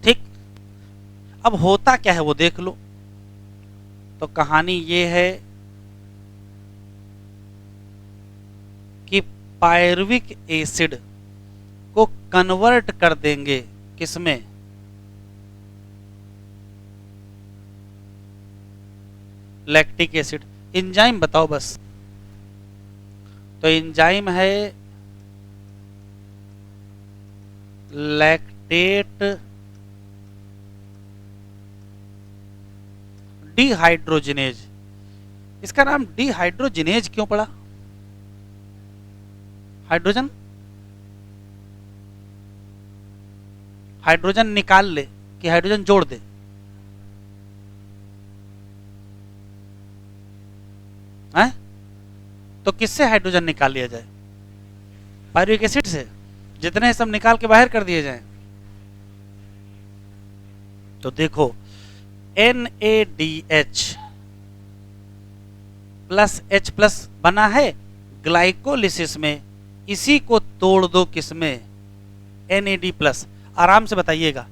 ठीक, अब होता क्या है वो देख लो। तो कहानी ये है कि पायरुविक एसिड को कन्वर्ट कर देंगे किसमें? Lactic acid. एंजाइम बताओ बस। तो एंजाइम है लैक्टेट डिहाइड्रोजिनेज। इसका नाम डिहाइड्रोजिनेज क्यों पड़ा? हाइड्रोजन हाइड्रोजन निकाल ले कि हाइड्रोजन जोड़ दे? हैं? तो किससे हाइड्रोजन निकाल लिया जाए? पायरुविक एसिड से। जितने सब निकाल के बाहर कर दिए जाएं। तो देखो NaDH प्लस H प्लस बना है ग्लाइकोलिसिस में, इसी को तोड़ दो किसमें? NAD plus. आराम से बताइएगा,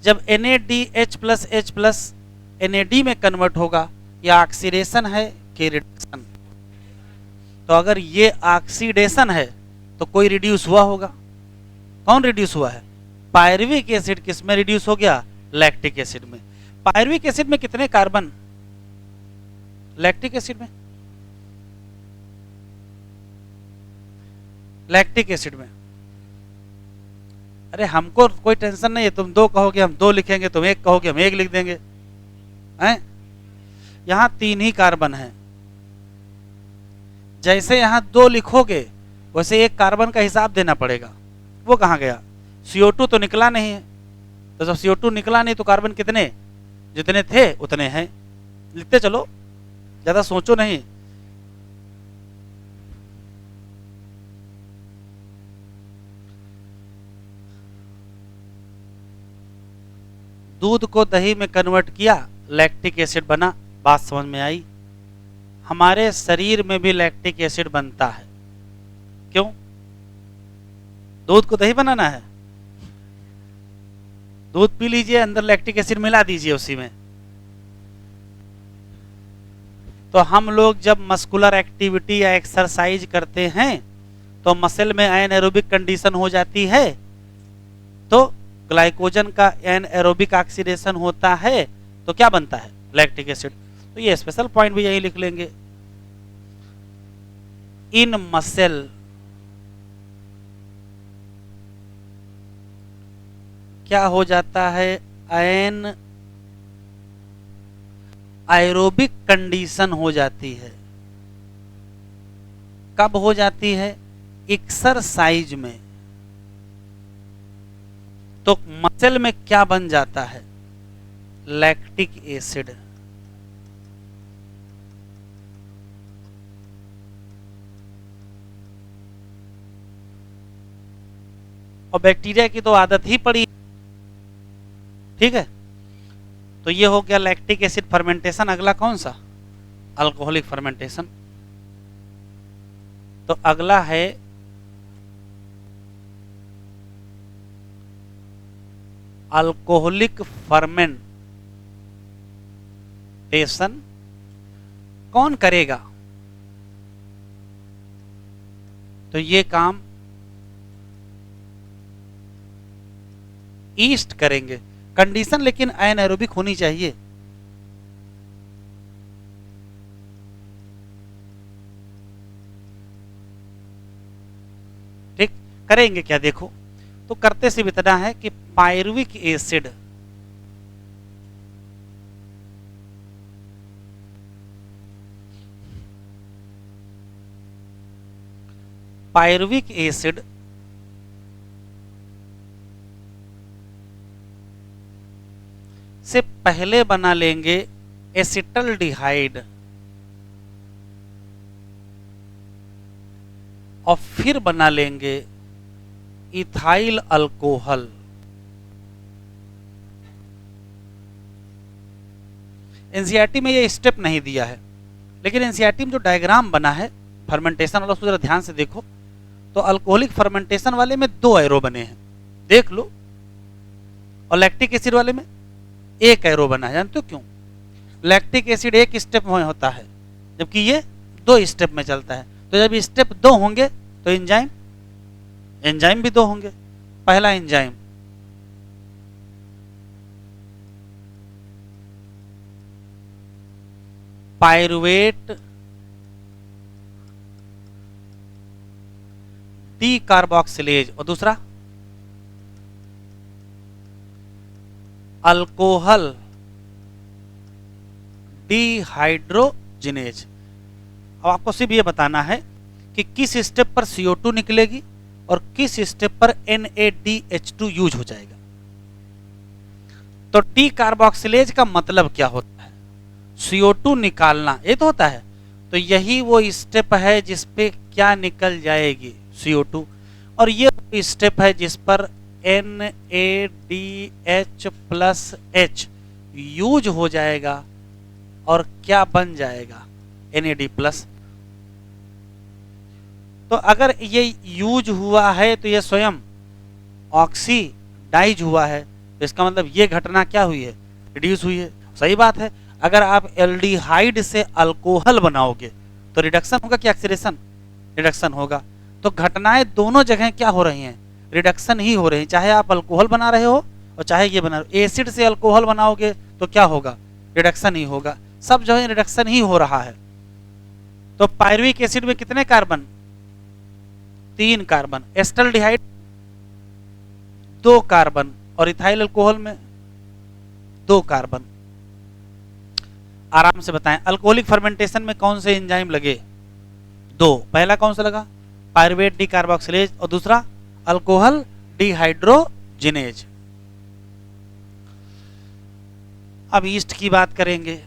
जब NaDH plus H plus NAD में कन्वर्ट होगा, यह ऑक्सीडेशन है कि रिडक्शन? तो अगर ये ऑक्सीडेशन है तो कोई रिड्यूस हुआ होगा। कौन रिड्यूस हुआ है? पायरुविक एसिड किस में रिड्यूस हो गया? लैक्टिक एसिड में। पायरुविक एसिड में कितने कार्बन? लैक्टिक एसिड में, लैक्टिक एसिड में। अरे हमको कोई टेंशन नहीं है, तुम 2 कहोगे हम 2 लिखेंगे, तुम 1 कहोगे हम 1 लिख देंगे, हैं? यहां 3 ही कार्बन है। जैसे यहां 2 लिखोगे वैसे 1 कार्बन का हिसाब देना पड़ेगा। वो कहां गया? CO2 तो निकला नहीं है, तो जब CO2 निकला नहीं तो कार्बन कितने? जितने थे उतने हैं। लिखते चलो, ज्यादा सोचो नहीं। दूध को दही में कन्वर्ट किया, लैक्टिक एसिड बना। बात समझ में आई? हमारे शरीर में भी लैक्टिक एसिड बनता है। क्यों? दूध को दही बनाना है? दूध पी लीजिए, अंदर लैक्टिक एसिड मिला दीजिए उसी में। तो हम लोग जब मस्कुलर एक्टिविटी या एक्सरसाइज करते हैं तो मसल में एनाएरोबिक कंडीशन हो जाती है, तो ग्लाइकोजन का एनाएरोबिक ऑक्सीडेशन होता है, तो क्या बनता है? Lactic acid. तो ये स्पेशल पॉइंट भी यही लिख लेंगे। इन मसल क्या हो जाता है? एन एरोबिक कंडीशन हो जाती है। कब हो जाती है? एक्सरसाइज में। तो मसल में क्या बन जाता है? Lactic acid. और बैक्टीरिया की तो आदत ही पड़ी, ठीक है। तो ये हो गया लैक्टिक एसिड फर्मेंटेशन। अगला कौन सा? Alcoholic fermentation. तो अगला है अल्कोहलिक फर्मेंटेशन। कौन करेगा? तो ये काम ईस्ट करेंगे। कंडीशन लेकिन एनाएरोबिक होनी चाहिए। ठीक, करेंगे क्या? देखो, तो करते से इतना है कि पायरुविक एसिड से पहले बना लेंगे एसिटल्डिहाइड और फिर बना लेंगे इथाइल अल्कोहल। एनसीईआरटी में ये स्टेप नहीं दिया है, लेकिन एनसीईआरटी में जो डायग्राम बना है फर्मेंटेशन वाला, उसको जरा ध्यान से देखो। तो अल्कोहलिक फर्मेंटेशन वाले में 2 एरो बने हैं, देख लो। और लैक्टिक एसिड वाले में 1 एरो बना है। जानते हो क्यों? लैक्टिक एसिड 1 स्टेप में होता है, जबकि ये 2 स्टेप में चलता है। तो जब स्टेप 2 होंगे तो एंजाइम भी 2 होंगे। पहला एंजाइम पायरुवेट डी कार्बोक्सिलेज और दूसरा अल्कोहल डिहाइड्रोजिनेज। अब आपको सिर्फ ये बताना है कि किस स्टेप पर CO2 निकलेगी और किस स्टेप पर NADH2 यूज हो जाएगा। तो टी कार्बोक्सिलेज का मतलब क्या होता है? CO2 निकालना, ये तो होता है। तो यही वो स्टेप है जिस पे क्या निकल जाएगी? CO2। और ये वो स्टेप है जिस पर NADH+ यूज हो जाएगा और क्या बन जाएगा? NAD+। तो अगर ये यूज हुआ है तो ये स्वयं ऑक्सीडाइज हुआ है, तो इसका मतलब ये घटना क्या हुई है? रिड्यूस हुई है। सही बात है। अगर आप एल्डिहाइड से अल्कोहल बनाओगे तो रिडक्शन होगा कि ऑक्सीडेशन? रिडक्शन होगा। तो घटनाएं दोनों जगह क्या हो रही हैं? रिडक्शन ही हो रही हैं, चाहे आप अल्कोहल बना रहे हो और चाहे ये बना रहे हो। एसिड से अल्कोहल बनाओगे तो क्या होगा? रिडक्शन ही होगा। सब जगह रिडक्शन ही हो रहा है। तो पायरुविक एसिड में कितने कार्बन? 3 कार्बन। एस्टल्डिहाइड 2 कार्बन और इथाइल अल्कोहल में 2 कार्बन। आराम से बताएं, अल्कोहलिक फर्मेंटेशन में कौन से एंजाइम लगे? 2। पहला कौन सा लगा? पायरुवेट डिकार्बोक्सिलेज और दूसरा अल्कोहल डिहाइड्रोजिनेज। अब ईस्ट की बात करेंगे।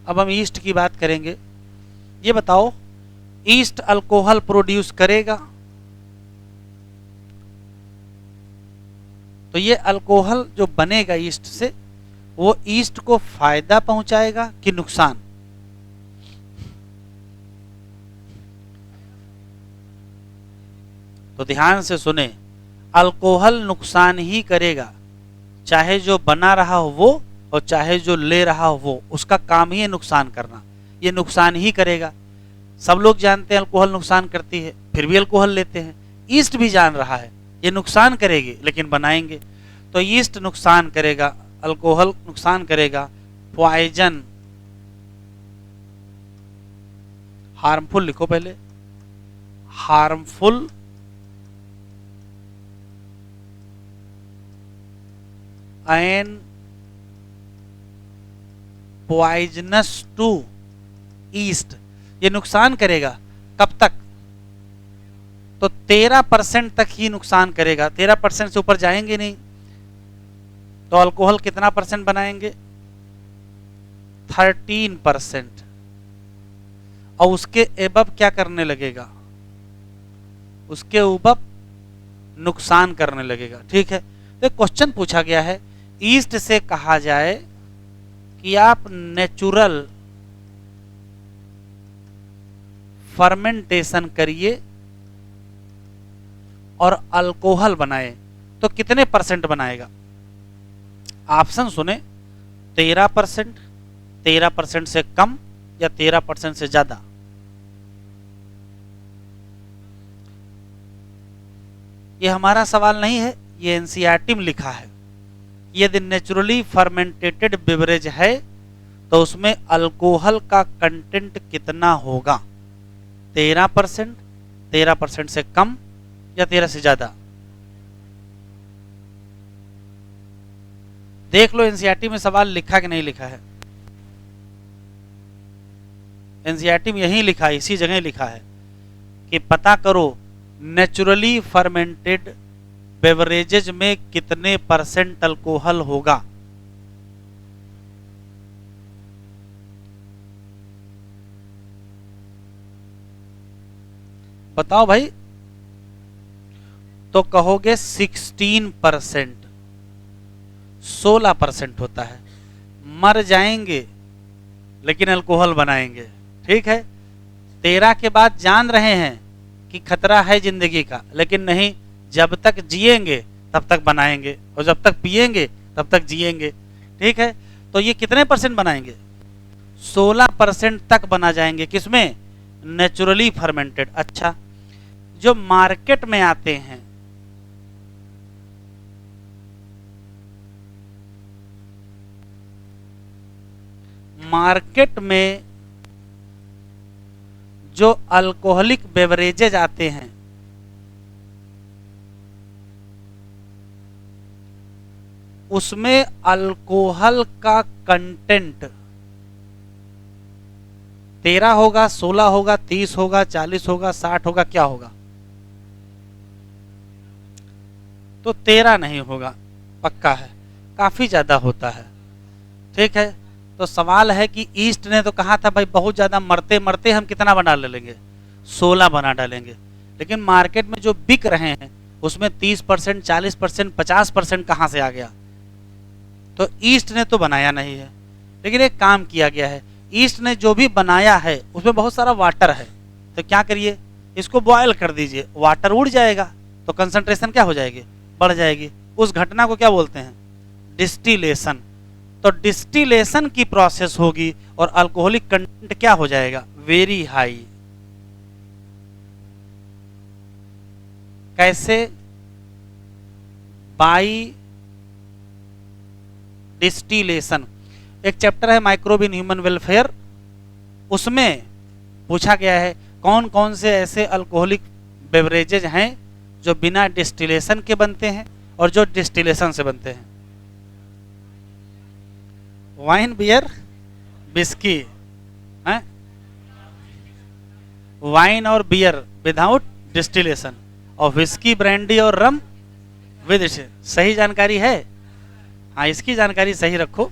अब हम ईस्ट की बात करेंगे। ये बताओ, ईस्ट अल्कोहल प्रोड्यूस करेगा? तो ये अल्कोहल जो बनेगा ईस्ट से, वो ईस्ट को फायदा पहुंचाएगा कि नुकसान? तो ध्यान से सुने, अल्कोहल नुकसान ही करेगा, चाहे जो बना रहा हो वो और चाहे जो ले रहा हो वो। उसका काम ही है नुकसान करना, ये नुकसान ही करेगा। सब लोग जानते हैं अल्कोहल नुकसान करती है, फिर भी अल्कोहल लेते हैं। ईस्ट भी जान रहा है ये नुकसान करेगी, लेकिन बनाएंगे। तो ईस्ट नुकसान करेगा, अल्कोहल नुकसान करेगा। पॉइजन, हार्मफुल लिखो पहले, harmful and poisonous to yeast, ये नुकसान करेगा। कब तक? तो 13% तक ही नुकसान करेगा, 13% से ऊपर जाएंगे नहीं। तो अल्कोहल कितना परसेंट बनाएंगे? 13%। और उसके एबव क्या करने लगेगा? उसके ऊपर नुकसान करने लगेगा। ठीक है। तो क्वेश्चन पूछा गया है, ईस्ट से कहा जाए कि आप नेचुरल फर्मेंटेशन करिए और अल्कोहल बनाए, तो कितने परसेंट बनाएगा? ऑप्शन सुने, 13%, 13% से कम या 13% से ज्यादा। ये हमारा सवाल नहीं है, ये एनसीईआरटी में लिखा है। यदि नेचुरली फर्मेंटेटेड बेवरेज है तो उसमें अल्कोहल का कंटेंट कितना होगा? 13%, 13% से कम या 13 से ज्यादा? देख लो एनसीईआरटी में सवाल लिखा कि नहीं लिखा है। एनसीईआरटी में यही लिखा है, इसी जगह लिखा है कि पता करो नेचुरली फर्मेंटेड बेवरेजेज में कितने परसेंट अल्कोहल होगा। बताओ भाई। तो कहोगे 16%, 16% होता है। मर जाएंगे लेकिन अल्कोहल बनाएंगे। ठीक है। 13 के बाद जान रहे हैं कि खतरा है जिंदगी का, लेकिन नहीं, जब तक जिएंगे तब तक बनाएंगे और जब तक पिएंगे तब तक जिएंगे। ठीक है। तो ये कितने परसेंट बनाएंगे? 16% तक बना जाएंगे। किसमें? Naturally fermented. अच्छा, जो मार्केट में आते हैं, मार्केट में जो अल्कोहलिक बेवरेजेज आते हैं, उसमें अल्कोहल का कंटेंट 13 होगा, 16 होगा, 30 होगा, 40 होगा, 60 होगा, क्या होगा? तो 13 नहीं होगा, पक्का है, काफी ज्यादा होता है। ठीक है, तो सवाल है कि ईस्ट ने तो कहा था भाई बहुत ज्यादा मरते मरते हम कितना बना लेंगे, 16 बना डालेंगे। लेकिन मार्केट में जो बिक रहे हैं उसमें 30%, 40%, 50% कहां से आ गया? तो ईस्ट ने तो बनाया नहीं है। लेकिन एक काम किया गया है, ईस्ट ने जो भी बनाया है उसमें बहुत सारा वाटर है, तो क्या करिए, इसको बॉयल कर दीजिए, वाटर उड़ जाएगा, तो कंसंट्रेशन क्या हो जाएगी, बढ़ जाएगी। उस घटना को क्या बोलते हैं? डिस्टिलेशन। तो डिस्टिलेशन की प्रोसेस होगी और अल्कोहलिक कंटेंट क्या हो जाएगा, वेरी हाई। कैसे? By distillation. एक चैप्टर है माइक्रोब इन ह्यूमन वेलफेयर, उसमें पूछा गया है कौन कौन से ऐसे अल्कोहलिक बेवरेजेज हैं जो बिना डिस्टिलेशन के बनते हैं और जो डिस्टिलेशन से बनते हैं। वाइन, बियर, बिस्की है, वाइन और बियर विदाउट डिस्टिलेशन, और विस्की, ब्रांडी और रम विद। सही जानकारी है? हाँ, इसकी जानकारी सही रखो।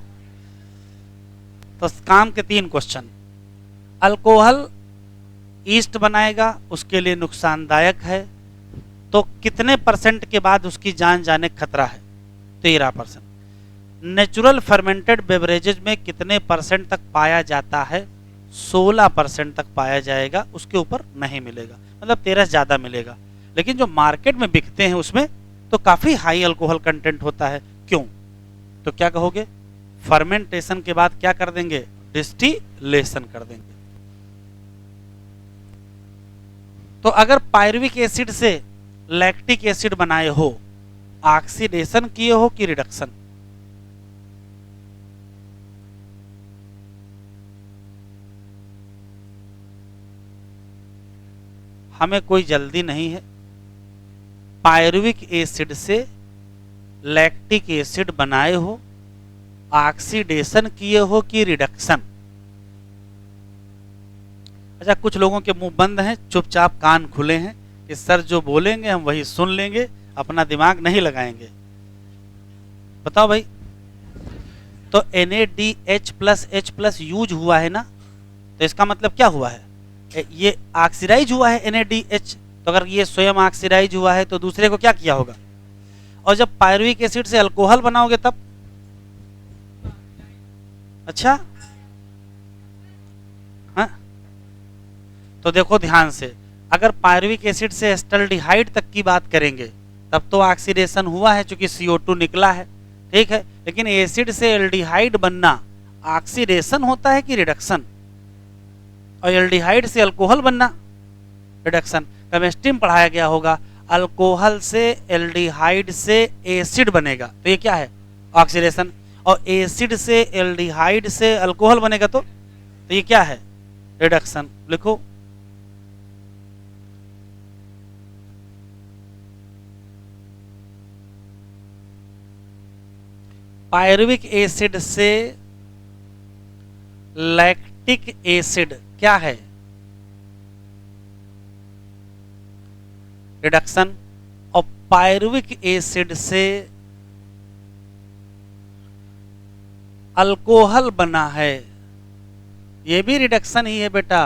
तो काम के 3 क्वेश्चन। अल्कोहल ईस्ट बनाएगा, उसके लिए नुकसानदायक है, तो कितने परसेंट के बाद उसकी जान जाने खतरा है? 13%। नेचुरल फर्मेंटेड बेवरेजेज में कितने परसेंट तक पाया जाता है? 16% तक पाया जाएगा, उसके ऊपर नहीं मिलेगा, मतलब 13 ज्यादा मिलेगा। लेकिन जो मार्केट में बिकते हैं उसमें तो काफी हाई अल्कोहल कंटेंट होता है। क्यों? तो क्या कहोगे? फर्मेंटेशन के बाद क्या कर देंगे? डिस्टिलेशन कर देंगे। तो अगर पायरुविक एसिड से लैक्टिक एसिड बनाए हो, ऑक्सीडेशन किए हो कि रिडक्शन? हमें कोई जल्दी नहीं है। पायरुविक एसिड से लैक्टिक एसिड बनाए हो, ऑक्सीडेशन किए हो कि रिडक्शन? अच्छा, कुछ लोगों के मुंह बंद हैं, चुपचाप कान खुले हैं कि सर जो बोलेंगे हम वही सुन लेंगे, अपना दिमाग नहीं लगाएंगे। बताओ भाई। तो NaDH plus H plus use हुआ है ना, तो इसका मतलब क्या हुआ है? ये ऑक्सीडाइज हुआ है NaDH। तो अगर ये स्वयं ऑक्सीडाइज हुआ है तो दूसरे को क्या किया होगा? और जब पायरुविक एसिड से अल्कोहल बनाओगे तब? अच्छा, हाँ, तो देखो ध्यान से, अगर पायरुविक एसिड से एस्टल्डिहाइड तक की बात करेंगे तब तो ऑक्सीडेशन हुआ है, चूंकि CO2 निकला है, ठीक है। लेकिन एसिड से एल्डिहाइड बनना ऑक्सीडेशन होता है कि रिडक्शन? और एल्डिहाइड से अल्कोहल बनना रिडक्शन। केमिस्ट्री में पढ़ाया गया होगा, अल्कोहल से एल्डिहाइड से एसिड बनेगा, तो ये क्या है? ऑक्सीडेशन। और एसिड से एल्डिहाइड से अल्कोहल बनेगा तो ये क्या है? रिडक्शन। लिखो। पायरुविक एसिड से लैक्टिक एसिड क्या है? रिडक्शन। और पायरुविक एसिड से अल्कोहल बना है, ये भी रिडक्शन ही है बेटा।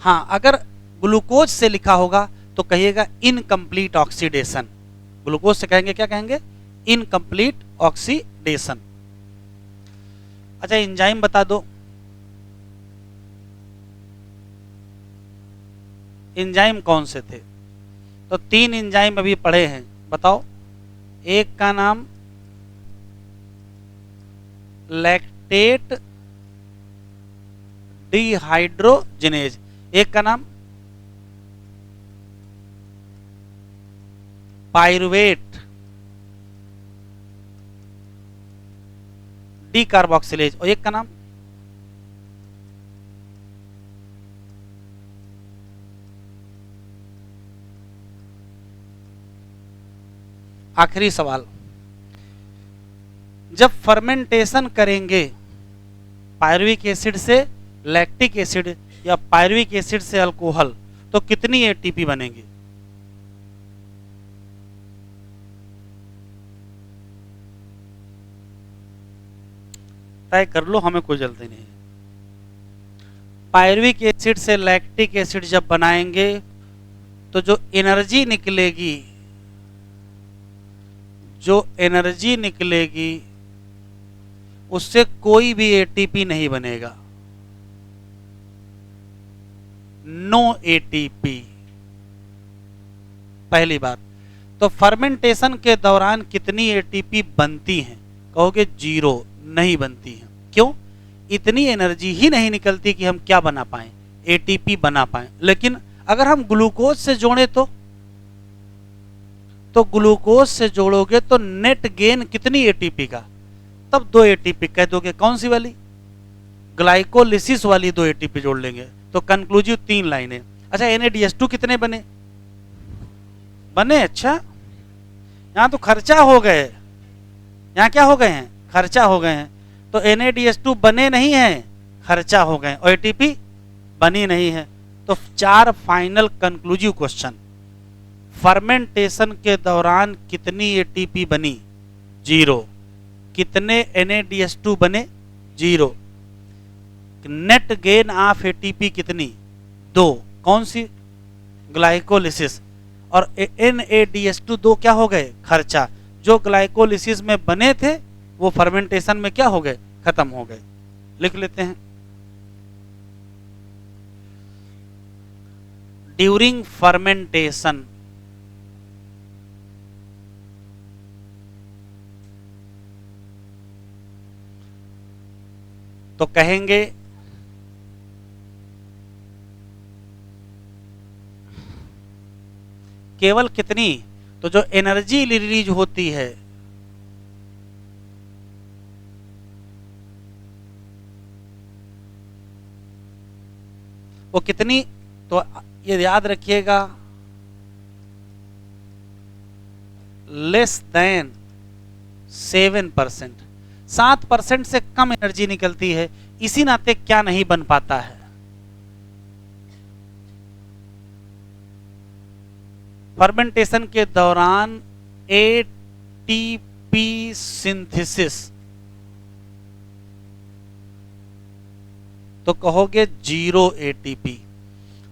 हाँ, अगर ग्लूकोज से लिखा होगा तो कहिएगा इनकम्प्लीट ऑक्सीडेशन। ग्लूकोज से कहेंगे, क्या कहेंगे? Incomplete oxidation. अच्छा, एंजाइम बता दो। एंजाइम कौन से थे? तो 3 एंजाइम अभी पढ़े हैं, बताओ। एक का नाम लैक्टेट डिहाइड्रोजिनेज, एक का नाम पायरुवेट डीकार्बोक्सिलेज, और एक का नाम आखिरी सवाल, जब फर्मेंटेशन करेंगे पायरुविक एसिड से लैक्टिक एसिड या पायरुविक एसिड से अल्कोहल, तो कितनी एटीपी बनेगी? तय कर लो, हमें कोई जल्दी नहीं। पायरुविक एसिड से लैक्टिक एसिड जब बनाएंगे तो जो एनर्जी निकलेगी उससे कोई भी एटीपी नहीं बनेगा, नो एटीपी। पहली बात तो फर्मेंटेशन के दौरान कितनी एटीपी बनती हैं? कहोगे 0, नहीं बनती हैं। क्यों? इतनी एनर्जी ही नहीं निकलती कि हम क्या बना पाए, एटीपी बना पाए। लेकिन अगर हम ग्लूकोज से जोड़े तो ग्लूकोज से जोड़ोगे तो नेट गेन कितनी एटीपी का? तब 2 एटीपी कह दोगे। कौन सी वाली? ग्लाइकोलिसिस वाली 2 एटीपी जोड़ लेंगे। तो कंक्लूसिव 3 लाइनें। अच्छा, NADH2 कितने बने? अच्छा, यहां तो खर्चा हो गए, यहां क्या हो गए हैं? खर्चा हो गए हैं। तो NADH2 बने नहीं हैं, खर्चा हो गए, और एटीपी बनी नहीं है। तो 4 फाइनल कंक्लूसिव क्वेश्चन। फर्मेंटेशन के दौरान कितनी एटीपी बनी? 0। कितने NADH2 बने? 0। नेट गेन ऑफ एटीपी कितनी? 2। कौन सी? ग्लाइकोलिसिस। और NADH2 2 क्या हो गए? खर्चा। जो ग्लाइकोलिसिस में बने थे वो फर्मेंटेशन में क्या हो गए? खत्म हो गए। लिख लेते हैं। ड्यूरिंग फर्मेंटेशन तो कहेंगे केवल कितनी? तो जो एनर्जी रिलीज होती है वो कितनी? तो ये याद रखिएगा, लेस देन 7%। 7% से कम एनर्जी निकलती है, इसी नाते क्या नहीं बन पाता है? फर्मेंटेशन के दौरान एटीपी सिंथेसिस। तो कहोगे 0 एटीपी।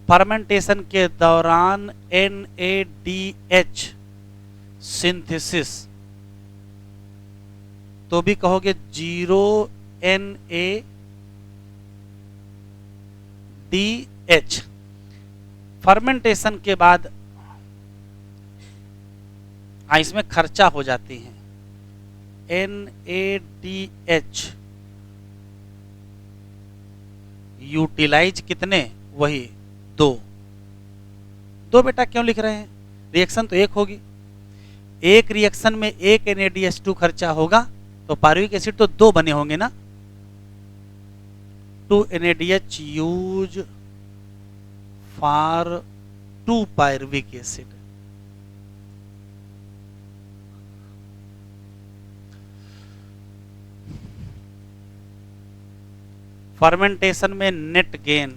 फर्मेंटेशन के दौरान NADH सिंथेसिस, तो भी कहोगे 0 NADH। फर्मेंटेशन के बाद इसमें खर्चा हो जाती है। NADH यूटिलाइज कितने? वही 2। बेटा क्यों लिख रहे हैं? रिएक्शन तो एक होगी, एक रिएक्शन में एक NADH2 खर्चा होगा, तो पायरुविक एसिड तो 2 बने होंगे ना। 2 NADH use for 2 pyruvic acid. Fermentation में नेट गेन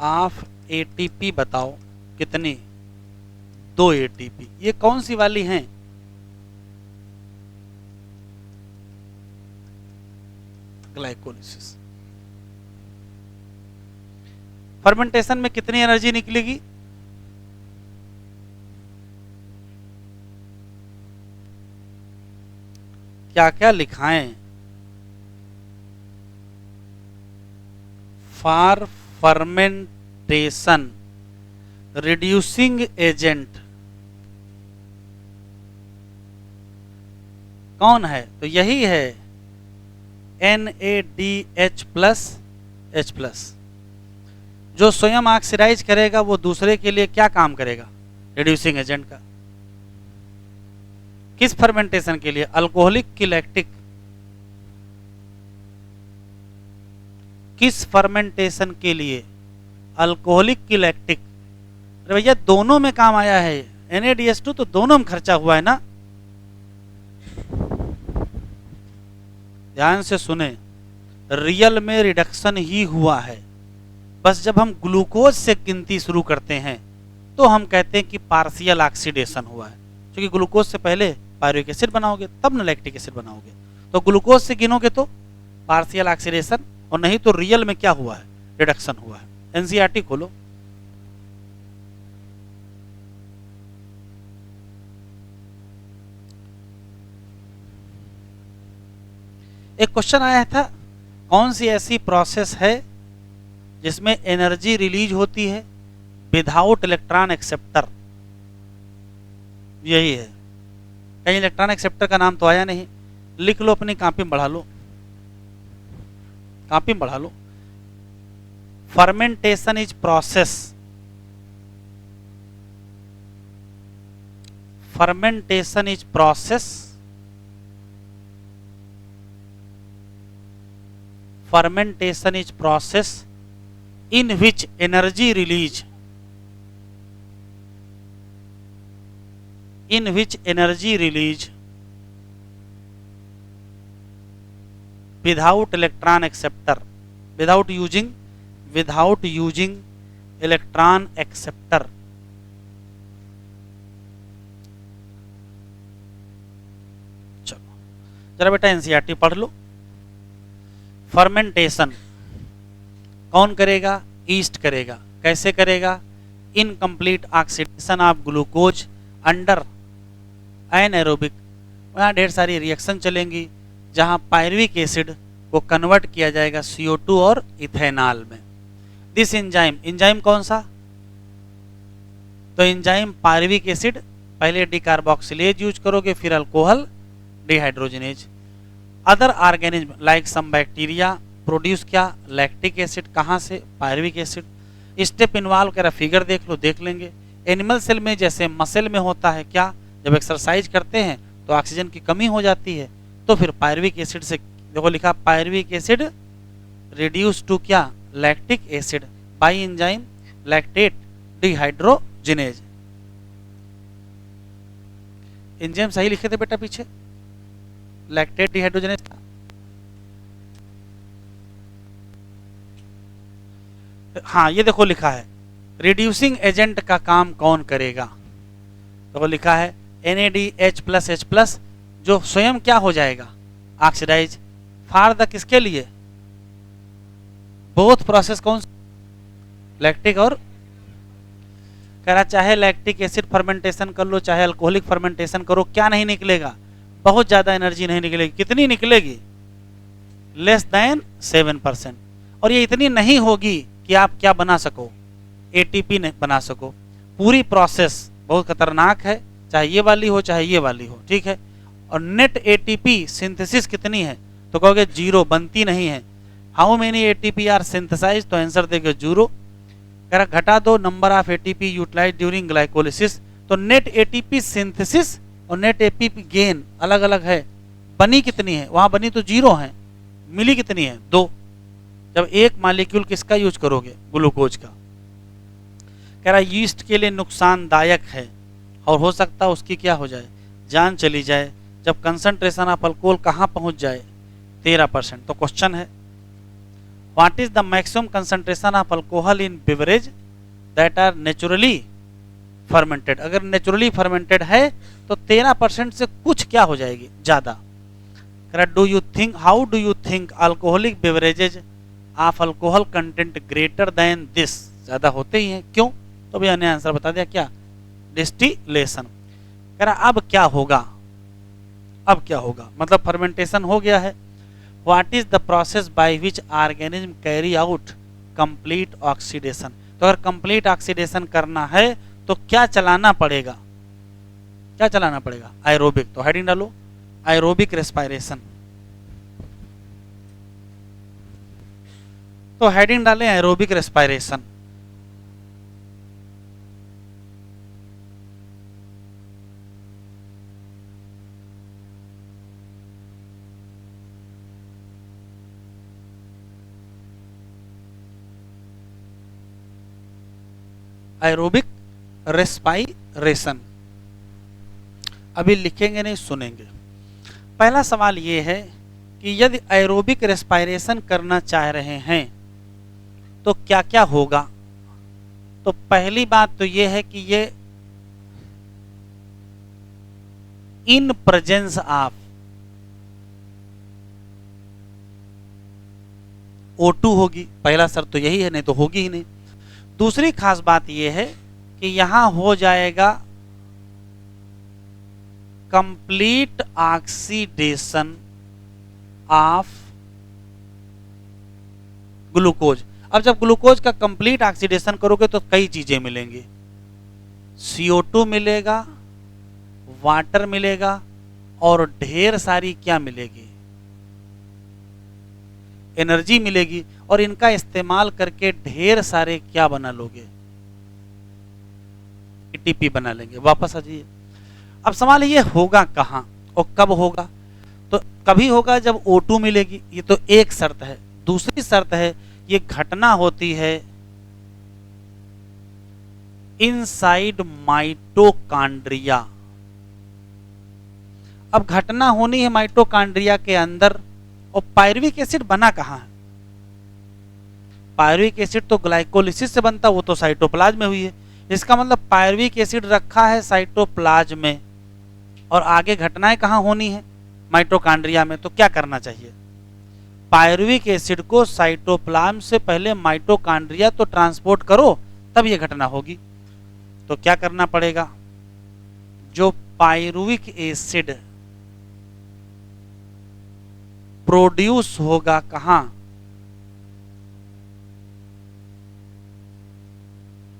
ऑफ एटीपी बताओ कितनी? 2 एटीपी। ये कौन सी वाली हैं? ग्लाइकोलिसिस। फर्मेंटेशन में कितनी एनर्जी निकलेगी? क्या क्या लिखाएं? फॉर फर्मेंटेशन रिड्यूसिंग एजेंट कौन है? तो यही है NADH+H+। जो स्वयं ऑक्सीडाइज करेगा वो दूसरे के लिए क्या काम करेगा? रिड्यूसिंग एजेंट का। किस फर्मेंटेशन के लिए? अल्कोहलिक की लैक्टिक? किस फर्मेंटेशन के लिए? अल्कोहलिक की लैक्टिक? अरे भैया दोनों में काम आया है, NaDH2 तो दोनों में खर्चा हुआ है ना। ध्यान से सुने, रियल में रिडक्शन ही हुआ है, बस जब हम ग्लूकोज से गिनती शुरू करते हैं तो हम कहते हैं कि पार्शियल ऑक्सीडेशन हुआ है, क्योंकि ग्लूकोज से पहले पायरुविक एसिड बनाओगे तब न लैक्टिक एसिड बनाओगे, तो ग्लूकोज से गिनोगे तो पार्शियल ऑक्सीडेशन, और नहीं तो रियल में क्या हुआ है, रिडक्शन हुआ है। एनसीईआरटी खोलो। एक क्वेश्चन आया था, कौन सी ऐसी प्रोसेस है जिसमें एनर्जी रिलीज होती है विदाउट इलेक्ट्रॉन एक्सेप्टर। यही है, कहीं इलेक्ट्रॉन एक्सेप्टर का नाम तो आया नहीं, लिख लो अपनी कॉपी में बढ़ा लो, कॉपी में बढ़ा लो। Fermentation is process, fermentation is process, fermentation is process in which energy release, in which energy release without electron acceptor, without using electron acceptor। जरा बेटा एनसीईआरटी पढ़ लो। फर्मेंटेशन कौन करेगा, ईस्ट करेगा। कैसे करेगा, incomplete oxidation of glucose under anaerobic. यहाँ ढेर सारी रिएक्शन चलेंगी जहाँ पायरुविक एसिड को कन्वर्ट किया जाएगा CO2 और इथेनॉल में। दिस एंजाइम, एंजाइम कौन सा, तो एंजाइम पायरुविक एसिड, पहले डिकार्बोक्सिलेज यूज करोगे फिर alcohol dehydrogenase. Other organism like some bacteria produce क्या, लैक्टिक एसिड। कहाँ से, पायरुविक एसिड। स्टेप इन्वॉल्व करा, फिगर देख लो, देख लेंगे। एनिमल सेल में जैसे मसल में होता है क्या, जब एक्सरसाइज करते हैं तो ऑक्सीजन की कमी हो जाती है, तो फिर पायरुविक एसिड से, देखो लिखा पायरुविक एसिड रिड्यूस टू क्या, lactic acid by enzyme lactate dehydrogenase. Enzyme सही लिखे थे बेटा पीछे, लैक्टेट डिहाइड्रोजनेज। हाँ ये देखो लिखा है रिड्यूसिंग एजेंट का काम कौन करेगा, तो लिखा है NaDH+H+, जो स्वयं क्या हो जाएगा, ऑक्सीडाइज। फॉर द किसके लिए, बोथ प्रोसेस कौन, लैक्टिक और, कह रहा चाहे लैक्टिक एसिड फर्मेंटेशन कर लो चाहे अल्कोहलिक फर्मेंटेशन करो, क्या नहीं निकलेगा, बहुत ज्यादा एनर्जी नहीं निकलेगी। कितनी निकलेगी, लेस देन 7%। और ये इतनी नहीं होगी कि आप क्या बना सको, ATP नहीं बना सको। पूरी प्रोसेस बहुत खतरनाक है, चाहे ये वाली हो चाहे ये वाली हो, ठीक है। और नेट ATP सिंथेसिस कितनी है, तो कहोगे 0, बनती नहीं है। How many ATP are synthesise, तो आंसर देगा 0। कह रहा घटा दो number of ATP utilise during glycolysis, तो नेट ATP सिंथेसिस और नेट ATP गेन अलग अलग है। बनी कितनी है, वहां बनी तो 0 है, मिली कितनी है, 2। जब एक मॉलिक्यूल किसका यूज करोगे, ग्लूकोज का। कह रहा यीस्ट के लिए नुकसानदायक है और हो सकता है उसकी क्या हो जाए, जान चली जाए, जब कंसंट्रेशन ऑफ अल्कोहल कहाँ पहुंच जाए, 13%। तो क्वेश्चन है what is the maximum concentration of alcohol in beverage that are naturally fermented. अगर नेचुरली फर्मेंटेड है तो 13% से कुछ क्या हो जाएगी, ज्यादा। Do you think, how do you think alcoholic beverages of alcohol content greater than this, ज्यादा होते ही हैं, क्यों, तो भैया ने आंसर बता दिया, क्या, डिस्टिलेशन। कह रहा अब क्या होगा, अब क्या होगा, मतलब फर्मेंटेशन हो गया है। What is the process by which organism carry out complete oxidation. तो अगर कंप्लीट ऑक्सीडेशन करना है तो क्या चलाना पड़ेगा, क्या चलाना पड़ेगा, एरोबिक। तो हेडिंग डालो एरोबिक रेस्पिरेशन। तो हेडिंग डालें एरोबिक रेस्पिरेशन। एरोबिक रेस्पाइरेशन। अभी लिखेंगे नहीं, सुनेंगे। पहला सवाल ये है कि यदि एरोबिक रेस्पायरेशन करना चाह रहे हैं तो क्या क्या होगा। तो पहली बात तो ये है कि ये इन प्रेजेंस ऑफ O2 होगी। पहला शर्त तो यही है, नहीं तो होगी ही नहीं। दूसरी खास बात यह है कि यहां हो जाएगा कंप्लीट ऑक्सीडेशन ऑफ ग्लूकोज। अब जब ग्लूकोज का कंप्लीट ऑक्सीडेशन करोगे तो कई चीजें मिलेंगी। CO2 मिलेगा, वाटर मिलेगा और ढेर सारी क्या मिलेगी, एनर्जी मिलेगी। और इनका इस्तेमाल करके ढेर सारे क्या बना लोगे, ATP बना लेंगे। वापस आ जाइए। अब सवाल ये होगा कहां और कब होगा। तो कभी होगा जब O2 मिलेगी, ये तो एक शर्त है। दूसरी शर्त है ये घटना होती है इनसाइड माइटोकॉन्ड्रिया। अब घटना होनी है माइटोकॉन्ड्रिया के अंदर। और पायरुविक एसिड बना कहां है। पायरुविक एसिड तो ग्लाइकोलिसिस से बनता, वो तो साइटोप्लाज्म में हुई है। इसका मतलब पायरुविक एसिड रखा है साइटोप्लाज्म में और आगे घटनाएं कहां होनी है, माइटोकॉन्ड्रिया में। तो क्या करना चाहिए, पायरुविक एसिड को साइटोप्लाज्म से पहले माइटोकॉन्ड्रिया तो ट्रांसपोर्ट करो, तब यह घटना होगी। तो क्या करना पड़ेगा, जो पायरुविक एसिड प्रोड्यूस होगा कहां,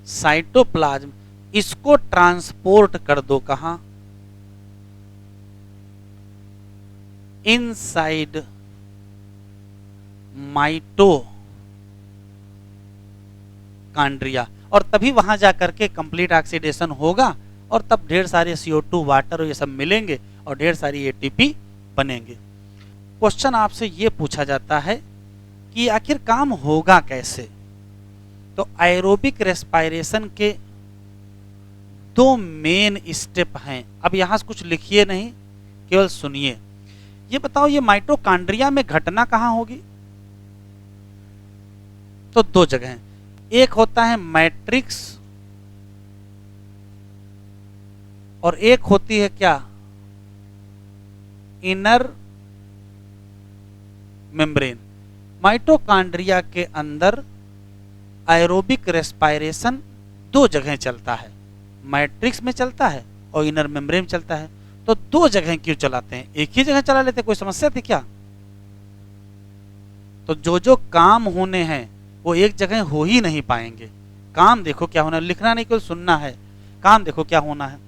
साइटोप्लाज्म, इसको ट्रांसपोर्ट कर दो कहां, इनसाइड माइटोकॉन्ड्रिया। और तभी वहां जाकर के कंप्लीट ऑक्सीडेशन होगा और तब ढेर सारे CO2, वाटर और ये सब मिलेंगे और ढेर सारी ATP बनेंगे। क्वेश्चन आपसे ये पूछा जाता है कि आखिर काम होगा कैसे। तो एरोबिक रेस्पायरेशन के दो मेन स्टेप हैं। अब यहां से कुछ लिखिए नहीं, केवल सुनिए। ये बताओ, ये माइटोकॉन्ड्रिया में घटना कहां होगी। तो दो जगह हैं। एक होता है मैट्रिक्स और एक होती है क्या, इनर मेम्ब्रेन। माइटोकॉन्ड्रिया के अंदर एरोबिक रेस्पायरेशन दो जगह चलता है, मैट्रिक्स में चलता है और इनर मेम्ब्रेन में चलता है। तो दो जगह क्यों चलाते हैं, एक ही जगह चला लेते, कोई समस्या थी क्या। तो जो जो काम होने हैं वो एक जगह हो ही नहीं पाएंगे। काम देखो क्या होना है, लिखना नहीं केवल सुनना है। काम देखो क्या होना है।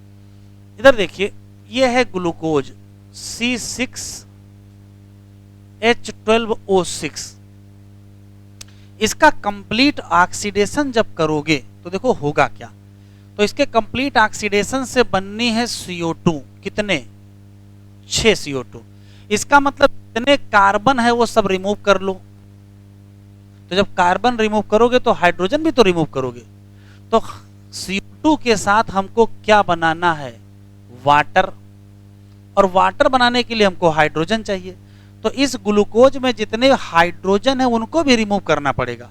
इधर देखिए, ये है ग्लूकोज C6H12O6। इसका कंप्लीट ऑक्सीडेशन जब करोगे तो देखो होगा क्या। तो इसके कंप्लीट ऑक्सीडेशन से बननी है CO2, कितने, 6 CO2। इसका मतलब जितने कार्बन है वो सब रिमूव कर लो। तो जब कार्बन रिमूव करोगे तो हाइड्रोजन भी तो रिमूव करोगे। तो CO2 के साथ हमको क्या बनाना है, वाटर। और वाटर बनाने के लिए हमको हाइड्रोजन चाहिए। तो इस ग्लूकोज में जितने हाइड्रोजन है उनको भी रिमूव करना पड़ेगा।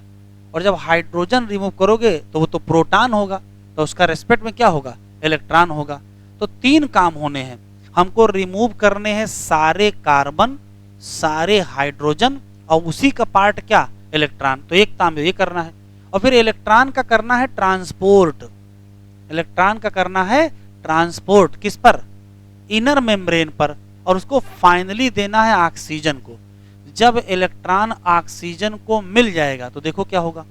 और जब हाइड्रोजन रिमूव करोगे तो वो तो प्रोटॉन होगा, तो उसका रेस्पेक्ट में क्या होगा, इलेक्ट्रॉन होगा। तो तीन काम होने हैं, हमको रिमूव करने हैं सारे कार्बन, सारे हाइड्रोजन और उसी का पार्ट क्या, इलेक्ट्रॉन। तो एक काम ये करना है। और फिर इलेक्ट्रॉन का करना है ट्रांसपोर्ट। इलेक्ट्रॉन का करना है ट्रांसपोर्ट किस पर, इनर मेम्ब्रेन पर। और उसको फाइनली देना है ऑक्सीजन को। जब इलेक्ट्रॉन ऑक्सीजन को मिल जाएगा तो देखो क्या होगा।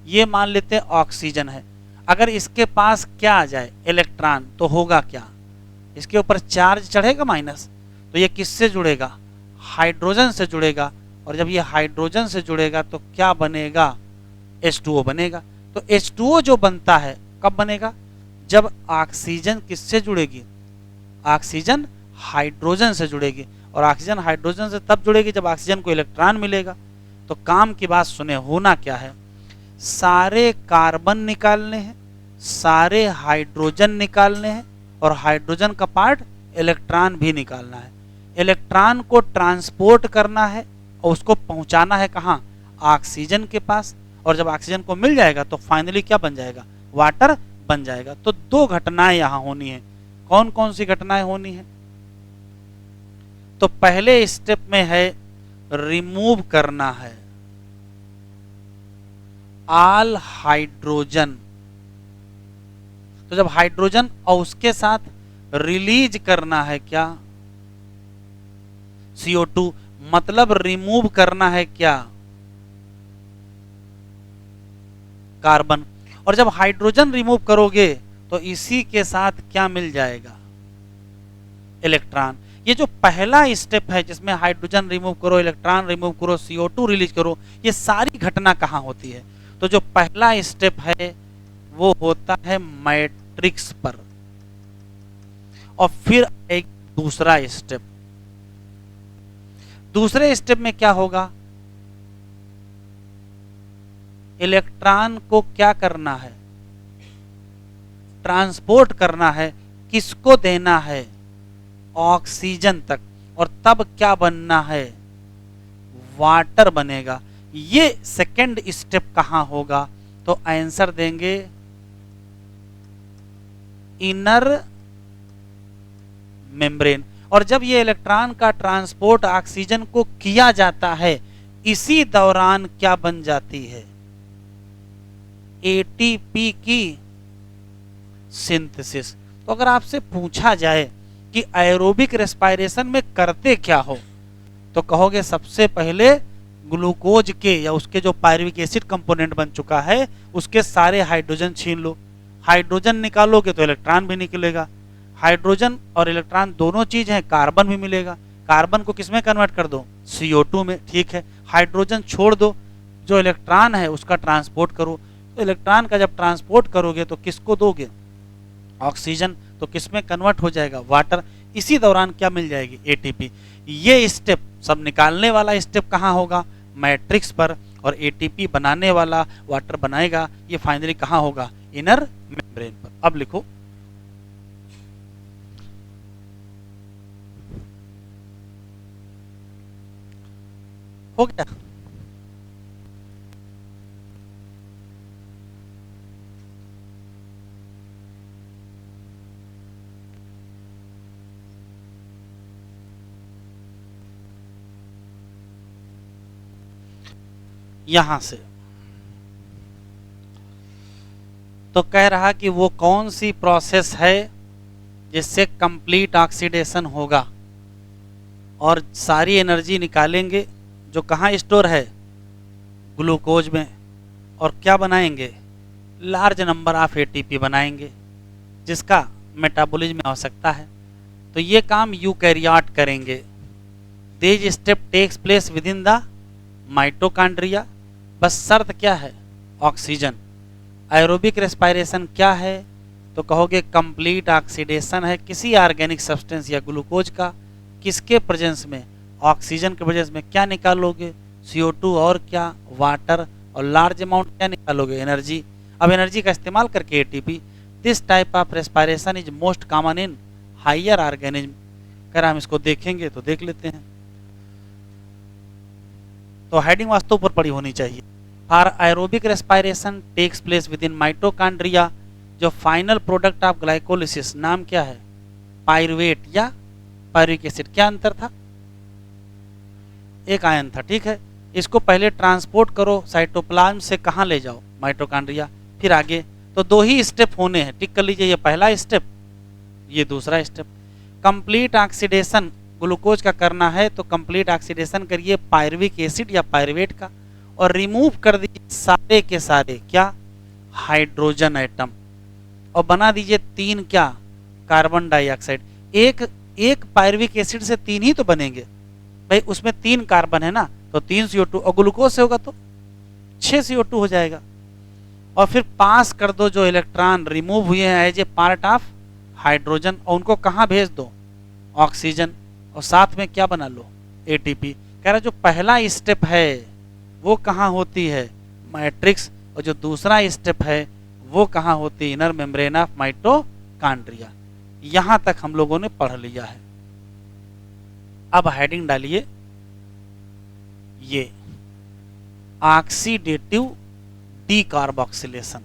ये मान लेते हैं ऑक्सीजन है, अगर इसके पास क्या आ जाए, इलेक्ट्रॉन, तो होगा क्या, इसके ऊपर चार्ज चढ़ेगा माइनस। तो ये किससे जुड़ेगा, हाइड्रोजन से जुड़ेगा। और जब ये हाइड्रोजन से जुड़ेगा तो क्या बनेगा, H2O बनेगा। तो H2O जो बनता है कब बनेगा, जब ऑक्सीजन किससे जुड़ेगी, ऑक्सीजन हाइड्रोजन से जुड़ेगी। और ऑक्सीजन हाइड्रोजन से तब जुड़ेगी जब ऑक्सीजन को इलेक्ट्रॉन मिलेगा। तो काम की बात सुने, होना क्या है, सारे कार्बन निकालने हैं, सारे हाइड्रोजन निकालने हैं और हाइड्रोजन का पार्ट इलेक्ट्रॉन भी निकालना है। इलेक्ट्रॉन को ट्रांसपोर्ट करना है और उसको पहुंचाना है कहाँ, ऑक्सीजन के पास। और जब ऑक्सीजन को मिल जाएगा तो फाइनली क्या बन जाएगा, वाटर बन जाएगा। तो दो घटनाएं यहां होनी है। कौन कौन सी घटनाएं होनी है? तो पहले स्टेप में है रिमूव करना है ऑल हाइड्रोजन। तो जब हाइड्रोजन और उसके साथ रिलीज करना है क्या, CO2, मतलब रिमूव करना है क्या, कार्बन। और जब हाइड्रोजन रिमूव करोगे तो इसी के साथ क्या मिल जाएगा, इलेक्ट्रॉन। ये जो पहला स्टेप है जिसमें हाइड्रोजन रिमूव करो, इलेक्ट्रॉन रिमूव करो, CO2 रिलीज करो, ये सारी घटना कहां होती है? तो जो पहला स्टेप है वो होता है मैट्रिक्स पर। और फिर एक दूसरा स्टेप, दूसरे स्टेप में क्या होगा, इलेक्ट्रॉन को क्या करना है, ट्रांसपोर्ट करना है। किसको देना है, ऑक्सीजन तक। और तब क्या बनना है, वाटर बनेगा। ये सेकंड स्टेप कहां होगा? तो आंसर देंगे इनर मेम्ब्रेन। और जब ये इलेक्ट्रॉन का ट्रांसपोर्ट ऑक्सीजन को किया जाता है, इसी दौरान क्या बन जाती है, ATP की सिंथेसिस। तो अगर आपसे पूछा जाए कि एरोबिक रेस्पिरेशन में करते क्या हो, तो कहोगे सबसे पहले ग्लूकोज के या उसके जो पायरुविक एसिड कंपोनेंट बन चुका है उसके सारे हाइड्रोजन छीन लो। हाइड्रोजन निकालोगे तो इलेक्ट्रॉन भी निकलेगा। हाइड्रोजन और इलेक्ट्रॉन दोनों चीज हैं, कार्बन भी मिलेगा। कार्बन को किसमें कन्वर्ट कर दो, CO2 में। ठीक है, हाइड्रोजन छोड़ दो, जो इलेक्ट्रॉन है उसका ट्रांसपोर्ट करो। तो इलेक्ट्रॉन का जब ट्रांसपोर्ट करोगे तो किसको दोगे, ऑक्सीजन। तो किसमें कन्वर्ट हो जाएगा, वाटर। इसी दौरान क्या मिल जाएगी, ATP। ये स्टेप सब निकालने वाला स्टेप कहाँ होगा, मैट्रिक्स पर। और ATP बनाने वाला वाटर बनाएगा, ये फाइनली कहाँ होगा, इनर मेम्ब्रेन पर। अब लिखो, हो गया। यहां से तो कह रहा कि वो कौन सी प्रोसेस है जिससे कंप्लीट ऑक्सीडेशन होगा और सारी एनर्जी निकालेंगे जो कहाँ स्टोर है, ग्लूकोज में। और क्या बनाएंगे, लार्ज नंबर ऑफ ATP बनाएंगे जिसका मेटाबॉलिज्म में आवश्यकता है। तो ये काम यूकैरियोट करेंगे। This step takes place within the mitochondria. बस शर्त क्या है, ऑक्सीजन। एरोबिक रेस्पिरेशन क्या है, तो कहोगे कंप्लीट ऑक्सीडेशन है किसी ऑर्गेनिक सब्सटेंस या ग्लूकोज का। किसके प्रेजेंस में, ऑक्सीजन के प्रेजेंस में। क्या निकालोगे, CO2 और क्या, वाटर। और लार्ज अमाउंट क्या निकालोगे, एनर्जी। अब एनर्जी का इस्तेमाल करके ATP। This type of respiration is most common in higher organism. अगर हम इसको देखेंगे तो देख लेते हैं। तो हेडिंग वास्तव ऊपर पड़ी होनी चाहिए। For aerobic respiration takes place within mitochondria. जो फाइनल प्रोडक्ट ऑफ ग्लाइकोलिसिस, नाम क्या है, पायरुवेट या पायरुविक एसिड। क्या अंतर था, एक आयन था। ठीक है, इसको पहले ट्रांसपोर्ट करो साइटोप्लाज्म से, कहाँ ले जाओ, माइटोकॉन्ड्रिया। फिर आगे तो दो ही स्टेप होने हैं, टिक कर लीजिए। ये पहला स्टेप, ये दूसरा स्टेप। कंप्लीट ऑक्सीडेशन ग्लूकोज का करना है तो कंप्लीट ऑक्सीडेशन करिए पायरुविक एसिड या पायरुवेट का, और रिमूव कर दीजिए सारे के सारे क्या, हाइड्रोजन एटम, और बना दीजिए 3 क्या, कार्बन डाइऑक्साइड। एक पायरुविक एसिड से 3 ही तो बनेंगे भाई, उसमें 3 कार्बन है ना, तो 3 CO2, और ग्लूकोज से होगा तो 6 CO2 हो जाएगा। और फिर पास कर दो जो इलेक्ट्रॉन रिमूव हुए हैं as a part of hydrogen, और उनको कहाँ भेज दो, ऑक्सीजन। और साथ में क्या बना लो, ATP। कह रहा जो पहला स्टेप है वो कहाँ होती है, मैट्रिक्स, और जो दूसरा स्टेप है वो कहाँ होती है? Inner membrane of mitochondria. यहां तक हम लोगों ने पढ़ लिया है। अब हेडिंग डालिए ये ऑक्सीडेटिव डीकार्बोक्सिलेशन।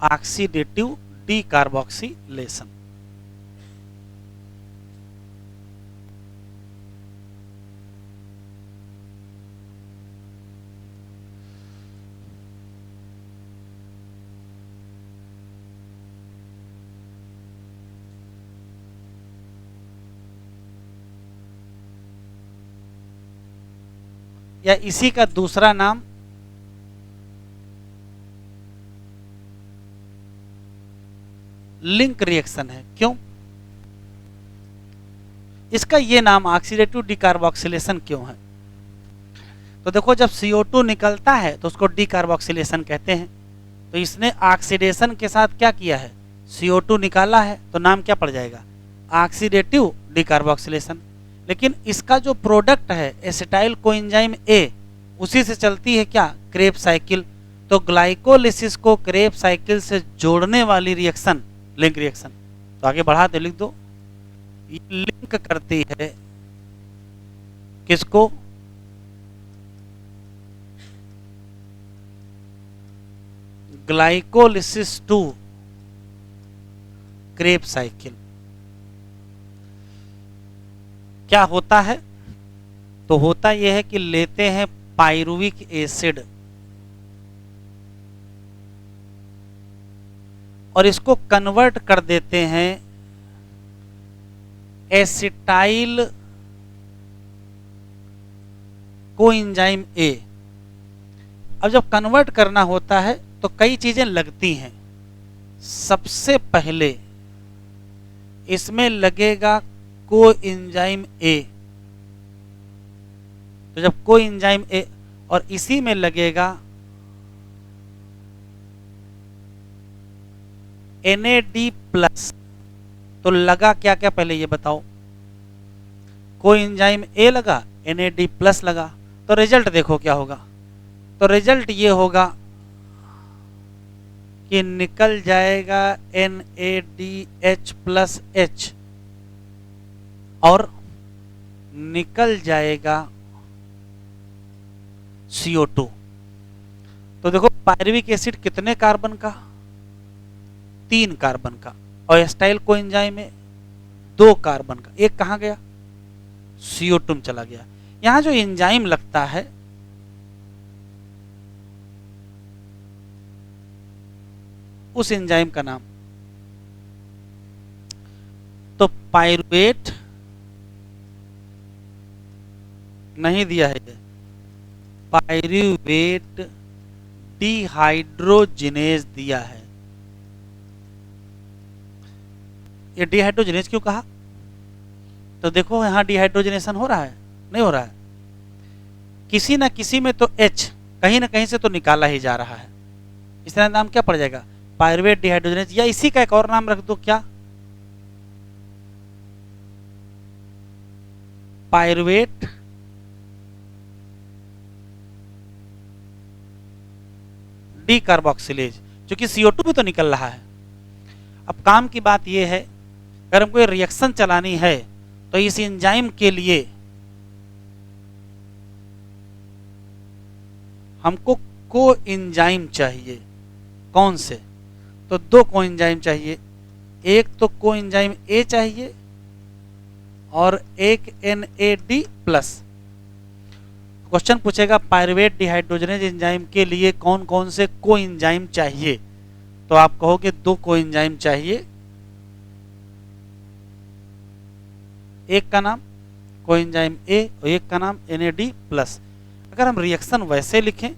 Oxidative decarboxylation. या इसी का दूसरा नाम लिंक रिएक्शन है। क्यों इसका ये नाम ऑक्सीडेटिव डीकार्बोक्सिलेशन क्यों है? तो देखो, जब CO2 निकलता है तो उसको डीकार्बोक्सिलेशन कहते हैं। तो इसने ऑक्सीडेशन के साथ क्या किया है? CO2 निकाला है, तो नाम क्या पड़ जाएगा? Oxidative decarboxylation. लेकिन इसका जो प्रोडक्ट है एसिटाइल कोएंजाइम A, उसी से चलती है क्या? Krebs cycle. तो ग्लाइकोलिसिस को क्रेब साइकिल से जोड़ने वाली रिएक्शन लिंक रिएक्शन। तो आगे बढ़ा दे, लिख दो, ये लिंक करती है किसको? Glycolysis to Kreb cycle. क्या होता है? तो होता यह है कि लेते हैं पायरुविक एसिड और इसको कन्वर्ट कर देते हैं एसिटाइल कोएंजाइम A। अब जब कन्वर्ट करना होता है तो कई चीजें लगती हैं। सबसे पहले इसमें लगेगा कोएंजाइम A। तो जब कोएंजाइम A और इसी में लगेगा NAD+, तो लगा क्या क्या पहले ये बताओ? कोएंजाइम A लगा, NAD+ लगा, तो रिजल्ट देखो क्या होगा? तो रिजल्ट ये होगा कि निकल जाएगा NADH+H और निकल जाएगा CO2। तो देखो, पायरुविक एसिड कितने कार्बन का? 3 कार्बन का। और एसिटाइल कोएंजाइम में 2 कार्बन का। एक कहां गया? CO2 में चला गया। यहां जो एंजाइम लगता है उस एंजाइम का नाम, तो पायरुवेट नहीं दिया है, पायरुवेट डिहाइड्रोजिनेज दिया है। ये डिहाइड्रोजिनेज क्यों कहा? तो देखो, यहां डिहाइड्रोजिनेशन हो रहा है? नहीं हो रहा है। किसी ना किसी में तो H कहीं ना कहीं से तो निकाला ही जा रहा है। इसका नाम क्या पड़ जाएगा? Pyruvate dehydrogenase. या इसी का एक और नाम रख दो, क्या? पायरुवेट डीकार्बोक्सिलेज, क्योंकि CO2 भी तो निकल रहा है। अब काम की बात यह है, अगर हमको रिएक्शन चलानी है तो इस एंजाइम के लिए हमको कोएंजाइम चाहिए। कौन से? तो 2 कोएंजाइम चाहिए। एक तो कोएंजाइम A चाहिए और एक NAD+। क्वेश्चन पूछेगा पायरुवेट डिहाइड्रोजिनेज एंजाइम के लिए कौन कौन से कोएंजाइम चाहिए, तो आप कहोगे 2 कोएंजाइम चाहिए। एक का नाम कोएंजाइम A और एक का नाम NAD+। अगर हम रिएक्शन वैसे लिखें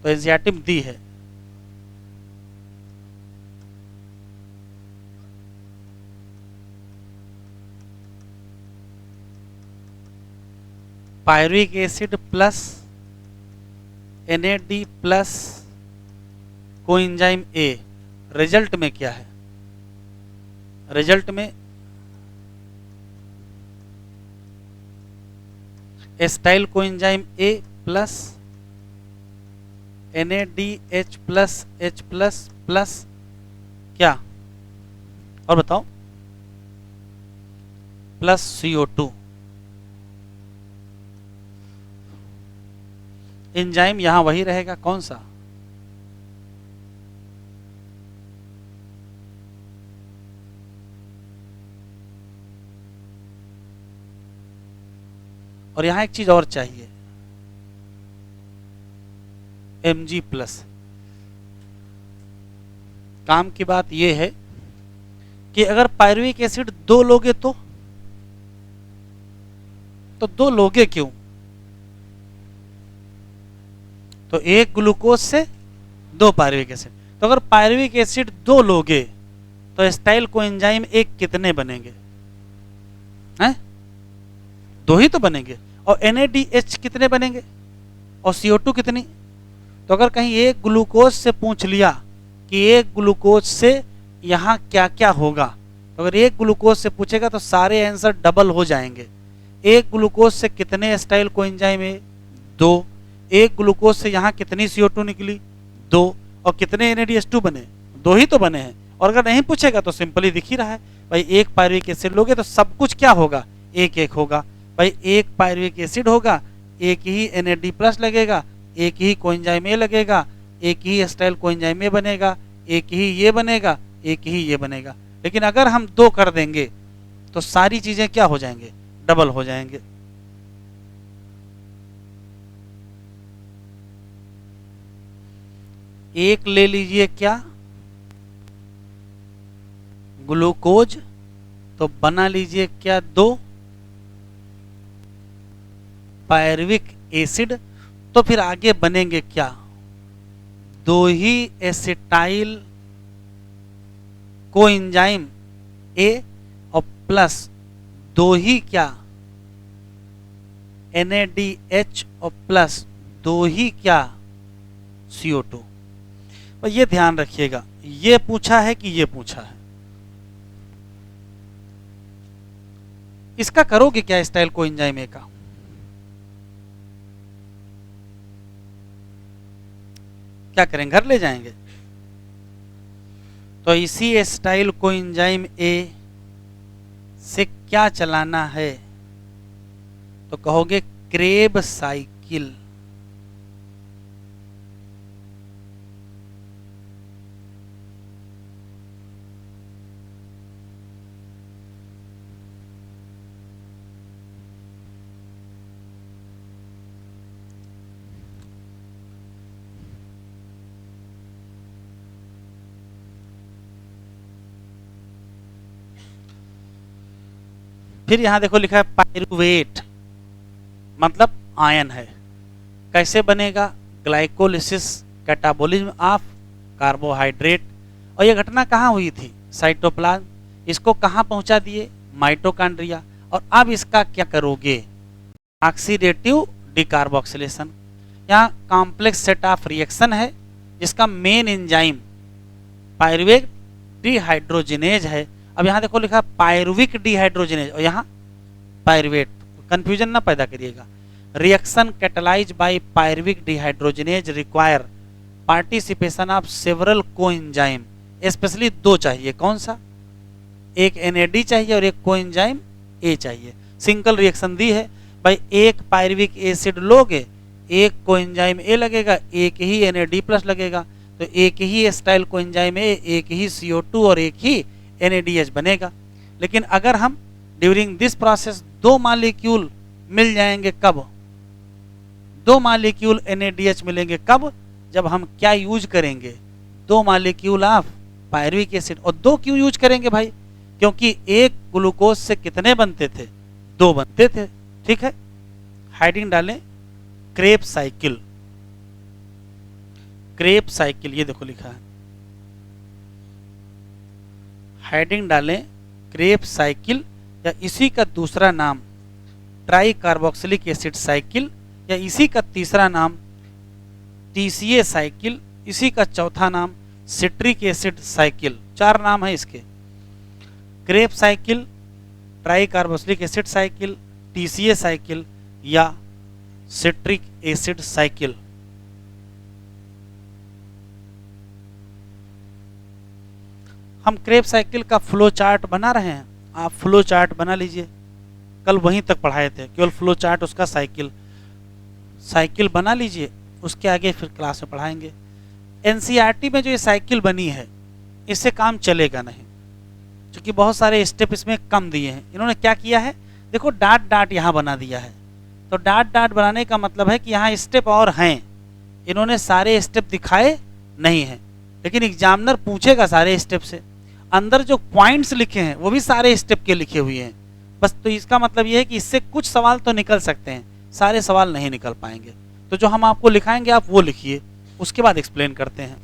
तो एंजाइम दी है, pyruvic acid plus NAD+ coenzyme A, result में क्या है? रिजल्ट में acetyl coenzyme A plus NADH plus H plus plus क्या और बताओ, प्लस CO2। एंजाइम यहां वही रहेगा, कौन सा? और यहां एक चीज और चाहिए, Mg प्लस। काम की बात यह है कि अगर पायरुविक एसिड 2 लोगे तो 2 लोगे क्यों? तो एक ग्लूकोज से 2 पायरुविक एसिड, तो अगर पायरुविक एसिड 2 लोगे तो एस्टाइल कोएंजाइम एक कितने बनेंगे? हैं? 2 ही तो बनेंगे। और NADH कितने बनेंगे? और CO2 कितनी? तो अगर कहीं एक ग्लूकोज से पूछ लिया कि एक ग्लूकोज से यहां क्या क्या होगा, तो अगर एक ग्लूकोज से पूछेगा तो सारे आंसर डबल हो जाएंगे। एक ग्लूकोज से कितने एस्टाइल कोएंजाइम है? 2। एक ग्लूकोज से यहां कितनी CO2 निकली? 2। और कितने NADH2 बने? 2 ही तो बने हैं। और अगर नहीं पूछेगा तो सिंपली दिख ही रहा है भाई, एक पायरुविक एसिड लोगे तो सब कुछ क्या होगा? एक एक होगा भाई। एक पायरुविक एसिड होगा, एक ही NAD प्लस लगेगा, एक ही कोएंजाइम ए लगेगा, एक ही एस्टाइल कोएंजाइम ए बनेगा, एक ही ये बनेगा, एक ही ये बनेगा। लेकिन अगर हम 2 कर देंगे तो सारी चीजें क्या हो जाएंगे? डबल हो जाएंगे। एक ले लीजिए क्या? ग्लूकोज, तो बना लीजिए क्या? 2 पायरुविक एसिड, तो फिर आगे बनेंगे क्या? 2 ही एसिटाइल कोएंजाइम ए और प्लस 2 ही क्या? NADH और प्लस 2 ही क्या? CO2। और ये ध्यान रखिएगा, ये पूछा है कि ये पूछा है। इसका करोगे क्या एस्टाइल कोएंजाइम ए का? क्या करेंगे? घर ले जाएंगे। तो इसी एस्टाइल कोएंजाइम ए से क्या चलाना है? तो कहोगे क्रेब साइकिल। फिर यहां देखो लिखा है पायरुवेट, मतलब आयन है। कैसे बनेगा? Glycolysis, catabolism of carbohydrate. और ये घटना कहाँ हुई थी? साइटोप्लाज्म। इसको कहाँ पहुंचा दिए? माइटोकॉन्ड्रिया। और अब इसका क्या करोगे? Oxidative decarboxylation. यहाँ कॉम्प्लेक्स सेट ऑफ रिएक्शन है जिसका मेन एंजाइम पायरुवेट डिहाइड्रोजिनेज है। अब यहाँ देखो लिखा पायरुविक डिहाइड्रोजिनेज और यहाँ पायरुवेट, कंफ्यूजन ना पैदा करिएगा। Reaction catalyse by pyruvic dehydrogenase require participation of several coenzyme, especially 2 चाहिए। कौन सा? एक NAD चाहिए और एक कोएंजाइम ए चाहिए। सिंगल रिएक्शन दी है भाई, एक पायरुविक एसिड लोगे, एक कोएंजाइम ए लगेगा, एक ही NAD प्लस लगेगा, तो एक ही एस्टाइल कोएंजाइम ए, एक ही CO2 और एक ही NADH बनेगा। लेकिन अगर हम ड्यूरिंग दिस प्रोसेस 2 मॉलिक्यूल मिल जाएंगे, कब? 2 मॉलिक्यूल NADH मिलेंगे, कब? जब हम क्या यूज करेंगे? 2 मॉलिक्यूल ऑफ पायरुविक एसिड। और 2 क्यों यूज करेंगे भाई? क्योंकि एक ग्लूकोज से कितने बनते थे? 2 बनते थे। ठीक है, हेडिंग डालें क्रेब साइकिल। क्रेब साइकिल, ये देखो लिखा है, हेडिंग डालें क्रेब साइकिल, या इसी का दूसरा नाम ट्राई कार्बोक्सिलिक एसिड साइकिल, या इसी का तीसरा नाम TCA साइकिल, इसी का चौथा नाम सिट्रिक एसिड साइकिल, 4 नाम है इसके, Krebs cycle, try carboxylic acid cycle, TCA cycle या सिट्रिक एसिड साइकिल। हम क्रेब साइकिल का फ्लो चार्ट बना रहे हैं, आप फ्लो चार्ट बना लीजिए, कल वहीं तक पढ़ाए थे, केवल फ्लो चार्ट उसका साइकिल बना लीजिए, उसके आगे फिर क्लास में पढ़ाएंगे। एनसीईआरटी में जो ये साइकिल बनी है इससे काम चलेगा नहीं, क्योंकि बहुत सारे स्टेप इसमें कम दिए हैं। इन्होंने क्या किया है, देखो डाट डाट यहाँ बना दिया है, तो डाट डाट बनाने का मतलब है कि यहाँ स्टेप और हैं, इन्होंने सारे स्टेप दिखाए नहीं हैं, लेकिन एग्जामिनर पूछेगा सारे स्टेप से, अंदर जो पॉइंट्स लिखे हैं वो भी सारे स्टेप के लिखे हुए हैं बस। तो इसका मतलब ये है कि इससे कुछ सवाल तो निकल सकते हैं, सारे सवाल नहीं निकल पाएंगे। तो जो हम आपको लिखाएंगे आप वो लिखिए, उसके बाद एक्सप्लेन करते हैं।